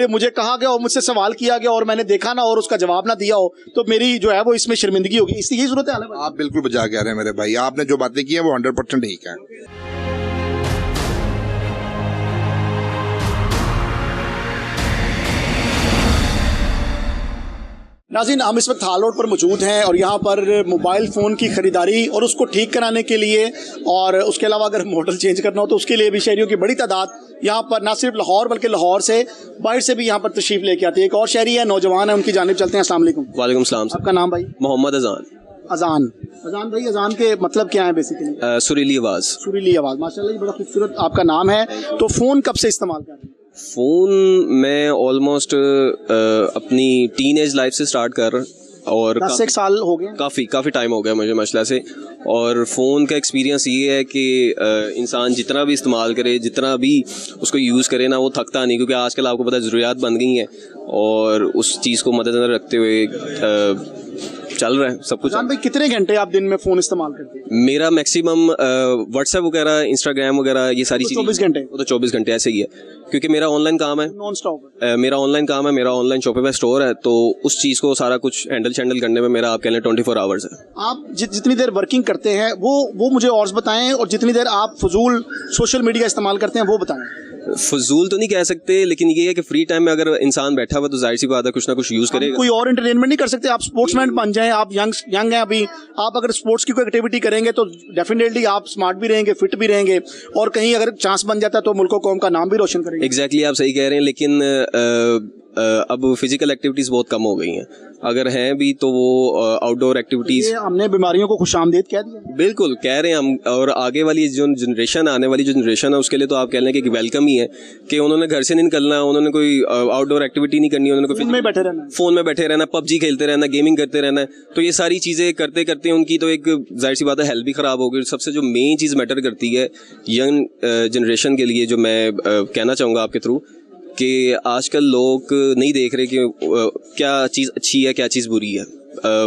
मुझे कहा गया और मुझसे सवाल किया गया और मैंने देखा ना और उसका जवाब ना दिया हो, तो मेरी जो है वो इसमें शर्मिंदगी होगी। इसलिए यही सूरत हाल है। आप बिल्कुल बजा कह रहे हैं मेरे भाई, आपने जो बातें की हैं वो 100% ठीक है। नाज़रीन, हम इस वक्त हाल रोड पर मौजूद हैं और यहाँ पर मोबाइल फ़ोन की ख़रीदारी और उसको ठीक कराने के लिए और उसके अलावा अगर मॉडल चेंज करना हो तो उसके लिए भी शहरियों की बड़ी तादाद यहाँ पर ना सिर्फ लाहौर बल्कि लाहौर से बाहर से भी यहाँ पर तशरीफ़ लेके आती है। एक और शहरी है, नौजवान है, उनकी जानिब चलते हैं। अस्सलाम वालेकुम। वालेकुम सलाम। आपका नाम भाई? मोहम्मद अजान। अजान भाई, अजान के मतलब क्या है बेसिकली? सुरीली आवाज़। सुरीली आवाज़, माशाल्लाह ये बड़ा खूबसूरत आपका नाम है। तो फ़ोन कब से इस्तेमाल कर रहे हैं? फ़ोन मैं ऑलमोस्ट अपनी टीन एज लाइफ से स्टार्ट कर, और 10 साल हो गए, काफ़ी टाइम हो गया मुझे मसला से। और फ़ोन का एक्सपीरियंस ये है कि इंसान जितना भी इस्तेमाल करे, जितना भी उसको यूज़ करे ना, वो थकता नहीं, क्योंकि आजकल आपको पता है ज़रूरियात बन गई हैं और उस चीज़ को मद्देनज़र रखते हुए चल रहा है सब कुछ। भाई कितने घंटे आप दिन में फ़ोन इस्तेमाल करते हैं? मेरा मैक्सिमम व्हाट्सएप वगैरह, इंस्टाग्राम वगैरह, ये सारी चीज़ें 24 घंटे। वो तो 24 घंटे ऐसे ही है, क्योंकि मेरा ऑनलाइन काम है, नॉन स्टॉप। मेरा ऑनलाइन काम है, मेरा ऑनलाइन शॉपिफाई स्टोर है, तो उस चीज़ को सारा कुछ हैंडल करने में मेरा आप कह लें 24 आवर्स है। आप जितनी देर वर्किंग करते हैं वो मुझे और बताएं, और जितनी देर आप फजूल सोशल मीडिया इस्तेमाल करते हैं वो बताएं। फजूल तो नहीं कह सकते, लेकिन ये है कि फ्री टाइम में अगर इंसान बैठा हुआ तो जाहिर सी बात है कुछ ना कुछ यूज़ करेगा। कोई और एंटरटेनमेंट नहीं कर सकते? आप स्पोर्ट्समैन बन जाएं, आप यंग हैं अभी, आप अगर स्पोर्ट्स की कोई एक्टिविटी करेंगे तो डेफिनेटली आप स्मार्ट भी रहेंगे, फिट भी रहेंगे, और कहीं अगर चांस बन जाता है तो मुल्क कौम का नाम भी रोशन करेंगे। एग्जैक्टली आप सही कह रहे हैं, लेकिन अब फिजिकल एक्टिविटीज़ बहुत कम हो गई हैं, अगर हैं भी तो वो आउटडोर एक्टिविटीज़। हमने बीमारियों को खुशामदीद कह दिया। बिल्कुल कह रहे हैं हम, और आगे वाली जो जनरेशन, आने वाली जो जनरेशन है उसके लिए तो आप कह लें कि वेलकम ही है कि उन्होंने घर से नहीं निकलना, उन्होंने कोई आउटडोर एक्टिविटी नहीं करनी, उन्होंने कोई फ़ोन में बैठे रहना, पबजी खेलते रहना, गेमिंग करते रहना है। तो ये सारी चीज़ें करते करते उनकी तो एक जाहिर सी बात है हेल्थ भी ख़राब हो गई। सबसे जो मेन चीज़ मैटर करती है यंग जनरेशन के लिए, जो मैं कहना चाहूँगा आपके थ्रू, कि आजकल लोग नहीं देख रहे कि क्या चीज़ अच्छी है क्या चीज़ बुरी है।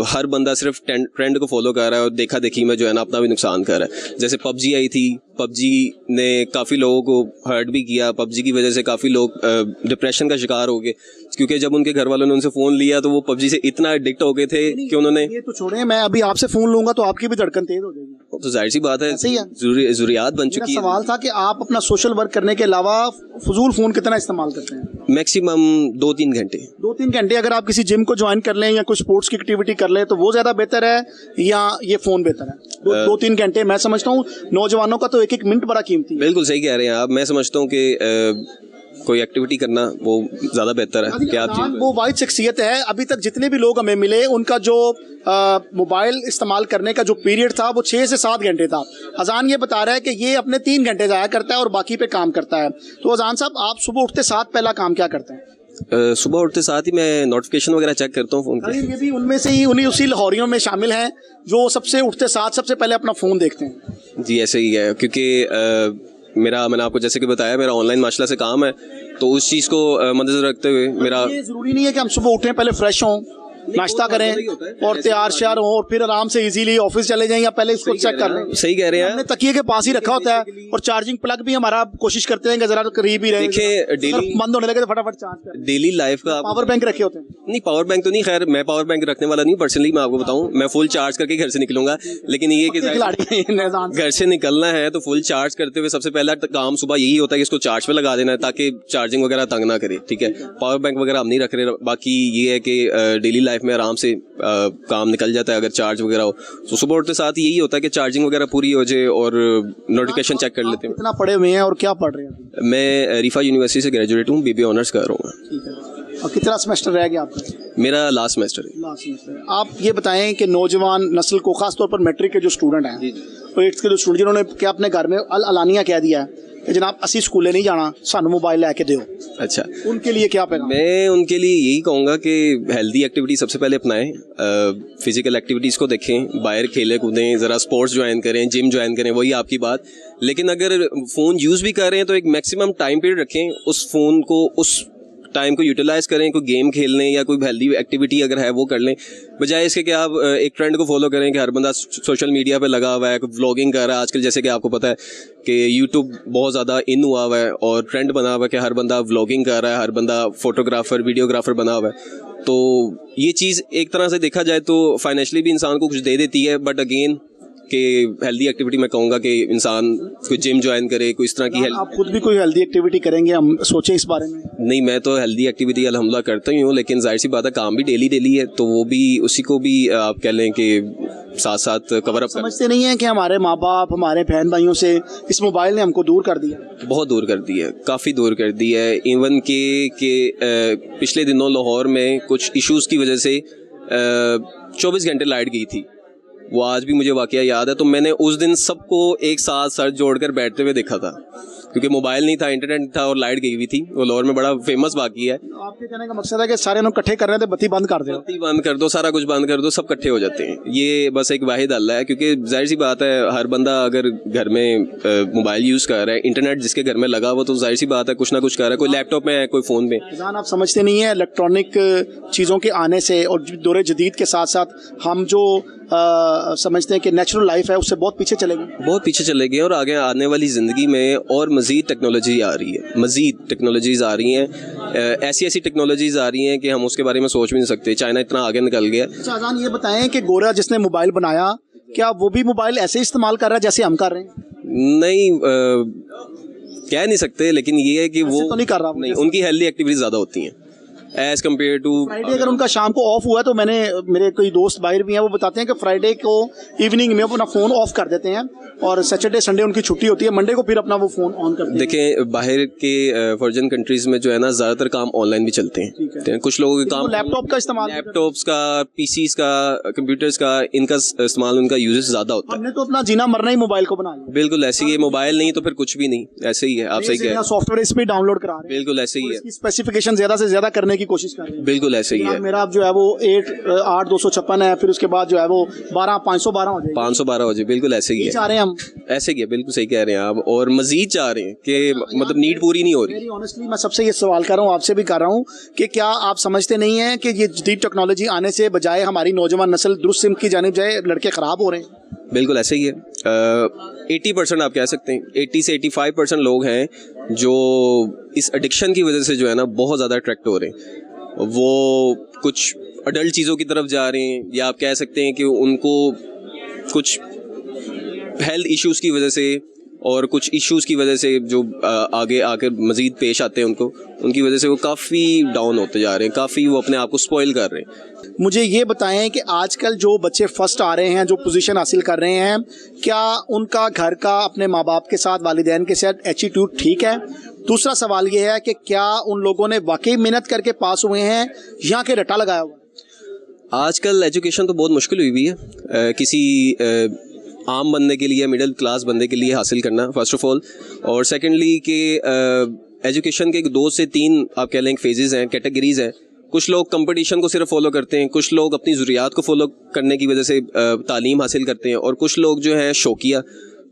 हर बंदा सिर्फ ट्रेंड को फॉलो कर रहा है और देखा देखी में जो है ना अपना भी नुकसान कर रहा है। जैसे पबजी आई थी, पबजी ने काफ़ी लोगों को हर्ट भी किया। पबजी की वजह से काफ़ी लोग डिप्रेशन का शिकार हो गए, क्योंकि जब उनके घर वालों ने उनसे फ़ोन लिया तो वो पबजी से इतना एडिक्ट हो गए थे कि उन्होंने। ये तो छोड़े, मैं अभी आपसे फोन लूंगा तो आपकी भी धड़कन तेज हो जाएगी, तो जाहिर सी बात है ऐसे ही है। ज़रूरियात बन चुकी है। सवाल था कि आप अपना सोशल वर्क करने के अलावा फजूल फोन कितना इस्तेमाल करते हैं? मैक्सिमम 2-3 घंटे। 2-3 घंटे। अगर आप किसी जिम को ज्वाइन कर लें या कोई स्पोर्ट्स की एक्टिविटी कर लें तो वो ज्यादा बेहतर है या ये फोन बेहतर है? 2-3 घंटे मैं समझता हूँ नौजवानों का तो 1-1 मिनट बड़ा कीमती है। बिल्कुल सही कह रहे हैं आप। मैं समझता हूँ कि कोई एक्टिविटी करना वो ज़्यादा बेहतर है कि आप वो वाहिद शख्सियत है अभी तक जितने भी लोग हमें मिले उनका जो मोबाइल इस्तेमाल करने का जो पीरियड था वो 6 से 7 घंटे था। अजान ये बता रहा है कि ये अपने 3 घंटे ज़ाया करता है और बाकी पे काम करता है। तो अजान साहब, आप सुबह उठते साथ पहला काम क्या करते हैं? सुबह उठते साथ ही मैं नोटिफिकेशन वगैरह चेक करता हूँ फ़ोन पे। ये भी उनमें से ही उसी लाहौरियों में शामिल हैं जो सबसे उठते साथ सबसे पहले अपना फ़ोन देखते हैं। जी ऐसे ही है, क्योंकि मैंने आपको जैसे कि बताया मेरा ऑनलाइन माशाल्लाह से काम है, तो उस चीज़ को मद्देनजर रखते हुए मेरा। ये ज़रूरी नहीं है कि हम सुबह उठें पहले फ्रेश हों, नाश्ता करें और तैयार श्यार हों और फिर आराम से इजीली ऑफिस चले जाएं, या पहले इसको चेक कर लें। सही कह रहे हैं। हमने तकिए के पास ही रखा होता है और चार्जिंग प्लग भी हमारा कोशिश करते हैं कि जरा करीब ही रहे। देखिए डेली बंद होने लगे तो फटाफट चार्ज करें। डेली लाइफ का पावर बैंक रखे होते हैं? नहीं, पावर बैंक तो नहीं, खैर मैं पावर बैंक रखने वाला नहीं पर्सनली। मैं आपको बताऊं, मैं फुल चार्ज करके घर से निकलूंगा, लेकिन ये कि घर से निकलना है तो फुल चार्ज करते हुए सबसे पहला काम सुबह यही होता है कि इसको चार्ज पे लगा देना है ताकि चार्जिंग वगैरह तंग ना करे। ठीक है, पावर बैंक वगैरह हम नहीं रख रहे। बाकी ये है कि डेली लाइफ में आराम से काम निकल जाता है अगर चार्ज वगैरह हो। तो सुबह उठते साथ यही होता है कि चार्जिंग वगैरह पूरी हो जाए और नोटिफिकेशन चेक कर लेते हैं। कितना पढ़े हुए हैं और क्या पढ़ रहे हैं? मैं रिफा यूनिवर्सिटी से ग्रेजुएट हूँ, BBA ऑनर्स कर रहा हूँ। ठीक है। और कितना सेमेस्टर रह गया आपका? मेरा लास्ट सेमेस्टर है। Last semester. आप ये बताएं कि नौजवान नस्ल को, खासतौर पर मैट्रिक के जो स्टूडेंट हैं, 8th के जो स्टूडेंट, जिन्होंने क्या अपने घर में अलानिया कह दिया है कि जनाब असी स्कूले नहीं जाना, सानू मोबाइल लेके दो, अच्छा, उनके लिए क्या पैगाम? मैं उनके लिए यही कहूँगा कि हेल्दी एक्टिविटी सबसे पहले अपनाएं, फिजिकल एक्टिविटीज़ को देखें, बाहर खेलें कूदें, ज़रा स्पोर्ट्स ज्वाइन करें, जिम ज्वाइन करें, वही आपकी बात। लेकिन अगर फ़ोन यूज़ भी कर रहे हैं तो एक मैक्सिमम टाइम पीरियड रखें, उस फ़ोन को उस टाइम को यूटिलाइज करें, कोई गेम खेल लें या कोई हेल्दी एक्टिविटी अगर है वो कर लें, बजाय इसके कि आप एक ट्रेंड को फॉलो करें कि हर बंदा सोशल मीडिया पे लगा हुआ है, व्लॉगिंग कर रहा है। आजकल जैसे कि आपको पता है कि यूट्यूब बहुत ज़्यादा इन हुआ हुआ है और ट्रेंड बना हुआ है कि हर बंदा व्लॉगिंग कर रहा है, हर बंदा फोटोग्राफर वीडियोग्राफर बना हुआ है। तो ये चीज़ एक तरह से देखा जाए तो फाइनेंशियली भी इंसान को कुछ दे देती है, बट अगेन कि हेल्दी एक्टिविटी मैं कहूँगा कि इंसान कोई जिम ज्वाइन करे, कोई इस तरह की आप खुद भी कोई हेल्दी एक्टिविटी करेंगे? हम सोचे इस बारे में? नहीं, मैं तो हेल्दी एक्टिविटी अल्हम्दुलिल्लाह करता ही हूँ, लेकिन जाहिर सी बात है काम भी डेली है, तो वो भी उसी को भी आप कह लें कि साथ साथ कवर अप। समझते नहीं है कि हमारे माँ बाप, हमारे बहन भाइयों से इस मोबाइल ने हमको दूर कर दिया? बहुत दूर कर दी है, काफ़ी दूर कर दी है। इवन कि पिछले दिनों लाहौर में कुछ इश्यूज़ की वजह से 24 घंटे लाइट गई थी। वो आज भी मुझे वाकया याद है। तो मैंने उस दिन सबको एक साथ सर जोड़कर बैठते हुए देखा था, क्योंकि मोबाइल नहीं था, इंटरनेट था और लाइट गई हुई थी। वो लाहौर में बड़ा फेमस वाकया है। आपके कहने का मकसद है कि सारे लोग इकट्ठे कर रहे थे, बत्ती बंद कर दो, बत्ती बंद कर दो, सारा कुछ बंद कर दो, सब इकट्ठे हो जाते हैं। ये बस एक वाहिद हल है, क्योंकि जाहिर सी बात है हर बंदा अगर घर में मोबाइल यूज़ कर रहा है, इंटरनेट जिसके घर में लगा हुआ, तो जाहिर सी बात है कुछ ना कुछ कर रहा है, कोई लैपटॉप में है, कोई फ़ोन में। आप समझते नहीं है इलेक्ट्रॉनिक चीज़ों के आने से और दौरे जदीद के साथ साथ हम जो समझते हैं कि नेचुरल लाइफ है उससे बहुत पीछे चले गए और आगे आने वाली ज़िंदगी में और मज़ीद टेक्नोलॉजी आ रही है, मज़ीद टेक्नोलॉजीज़ आ रही हैं, ऐसी टेक्नोलॉजीज़ आ रही हैं कि हम उसके बारे में सोच भी नहीं सकते। चाइना इतना आगे निकल गया। अच्छा अजान, ये बताएं कि गोरा जिसने मोबाइल बनाया, क्या वो भी मोबाइल ऐसे इस्तेमाल कर रहा है जैसे हम कर रहे हैं? नहीं, कह नहीं सकते, लेकिन ये है कि वो तो नहीं कर रहा, नहीं, उनकी हेल्दी एक्टिविटीज़ ज़्यादा होती हैं एज़ कम्पेयर टू फ्राइडे। अगर उनका शाम को ऑफ हुआ है तो मेरे कोई दोस्त बाहर भी हैं, वो बताते हैं कि फ्राइडे को इवनिंग में अपना फ़ोन ऑफ कर देते हैं और सैटरडे संडे उनकी छुट्टी होती है, मंडे को फिर अपना वो फ़ोन ऑन करते हैं। देखें, बाहर के फॉरेन कंट्रीज़ में जो है ना ज़्यादातर काम ऑनलाइन भी चलते हैं। कुछ लोगों के काम लैपटॉप का इस्तेमाल, लैपटॉप्स का, पीसीज का, कंप्यूटर्स का, इनका इस्तेमाल, उनका यूजेस ज़्यादा होता है। हमने तो अपना जीना मरना ही मोबाइल को बना लिया। बिल्कुल ऐसे ही है, मोबाइल नहीं तो फिर कुछ भी नहीं, ऐसे ही है। आप सही कह रहे हैं, सॉफ्टवेयर इस पे डाउनलोड करा रहे हैं। बिल्कुल ऐसे ही है। स्पेसिफिकेशन ज़्यादा से ज़्यादा करने की कोशिश कर रहे हैं। बिल्कुल ऐसे ही है। मेरा अब जो है वो 8,256 है, फिर उसके बाद जो है वो 512 हो जाएगी, 512 हो जाए, बिल्कुल ऐसे ही है। चाह रहे हैं हम। ऐसे ही है, बिल्कुल सही कह रहे हैं आप। और मजीद चाह रहे हैं कि मतलब नीड पूरी नहीं हो रही। वेरी ऑनेस्टली मैं सबसे ये सवाल कर रहा हूँ, आपसे भी कर रहा हूँ कि क्या आप समझते नहीं हैं कि ये जदीद टेक्नोलॉजी आने से बजाय हमारी नौजवान नस्ल दुरुस्त सिमत की जानिब जाए, लड़के ख़राब हो रहे हैं? बिल्कुल ऐसे ही है। 80% आप कह सकते हैं, 80 से 85% लोग हैं जो इस एडिक्शन की वजह से जो है ना बहुत ज़्यादा अट्रैक्ट हो रहे हैं। वो कुछ अडल्ट चीज़ों की तरफ जा रहे हैं, या आप कह सकते हैं कि उनको कुछ हेल्थ इश्यूज़ की वजह से और कुछ इश्यूज़ की वजह से जो आगे आकर मज़ीद पेश आते हैं उनकी वजह से वो काफ़ी डाउन होते जा रहे हैं, काफ़ी वो अपने आप को स्पॉइल कर रहे हैं। मुझे ये बताएं कि आजकल जो बच्चे फर्स्ट आ रहे हैं, जो पोजीशन हासिल कर रहे हैं, क्या उनका घर का अपने माँ बाप के साथ, वालिदैन के साथ एटीट्यूड ठीक है? दूसरा सवाल ये है कि क्या उन लोगों ने वाकई मेहनत करके पास हुए हैं या कि रट्टा लगाया हुआ? आजकल एजुकेशन तो बहुत मुश्किल हुई है किसी आम बंदे के लिए, मिडिल क्लास बंदे के लिए हासिल करना, फर्स्ट ऑफ ऑल। और सेकेंडली कि एजुकेशन के 2 से 3 आप कह लें फेजेज़ हैं, कैटेगरीज़ हैं। कुछ लोग कंपटीशन को सिर्फ फॉलो करते हैं, कुछ लोग अपनी ज़रूरियात को फॉलो करने की वजह से तालीम हासिल करते हैं, और कुछ लोग जो हैं शौकिया।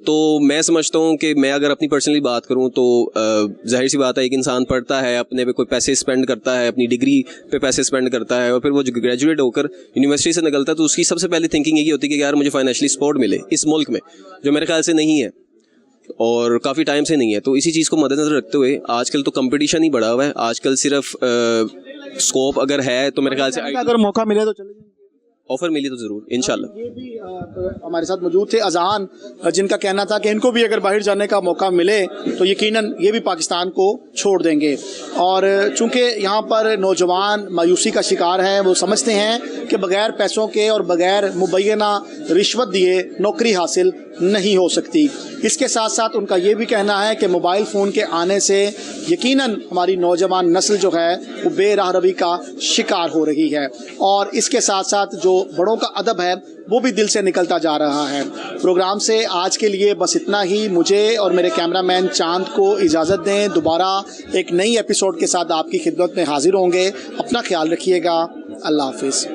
तो मैं समझता हूँ कि मैं अगर अपनी पर्सनली बात करूँ तो जाहिर सी बात है, एक इंसान पढ़ता है, अपने पे कोई पैसे स्पेंड करता है, अपनी डिग्री पे पैसे स्पेंड करता है, और फिर वो जो ग्रेजुएट होकर यूनिवर्सिटी से निकलता है तो उसकी सबसे पहले थिंकिंग यही होती है कि यार मुझे फाइनेंशियली सपोर्ट मिले इस मुल्क में, जो मेरे ख्याल से नहीं है और काफ़ी टाइम से नहीं है। तो इसी चीज़ को मद्देनजर रखते हुए आजकल तो कंपटीशन ही बढ़ा हुआ है। आजकल सिर्फ स्कोप अगर है तो मेरे ख्याल से अगर मौका मिले तो चले जाएं। ऑफर मिली तो ज़रूर इंशाल्लाह। ये भी हमारे साथ मौजूद थे अजान, जिनका कहना था कि इनको भी अगर बाहर जाने का मौका मिले तो यकीनन ये भी पाकिस्तान को छोड़ देंगे। और चूंकि यहाँ पर नौजवान मायूसी का शिकार हैं, वो समझते हैं कि बगैर पैसों के और बगैर मुबैना रिश्वत दिए नौकरी हासिल नहीं हो सकती। इसके साथ साथ उनका ये भी कहना है कि मोबाइल फ़ोन के आने से यकीनन हमारी नौजवान नस्ल जो है वो बेराह रवी का शिकार हो रही है, और इसके साथ साथ जो बड़ों का अदब है वो भी दिल से निकलता जा रहा है। प्रोग्राम से आज के लिए बस इतना ही। मुझे और मेरे कैमरामैन चांद को इजाज़त दें। दोबारा एक नई एपिसोड के साथ आपकी खिदमत में हाजिर होंगे। अपना ख्याल रखिएगा। अल्लाह हाफिज़।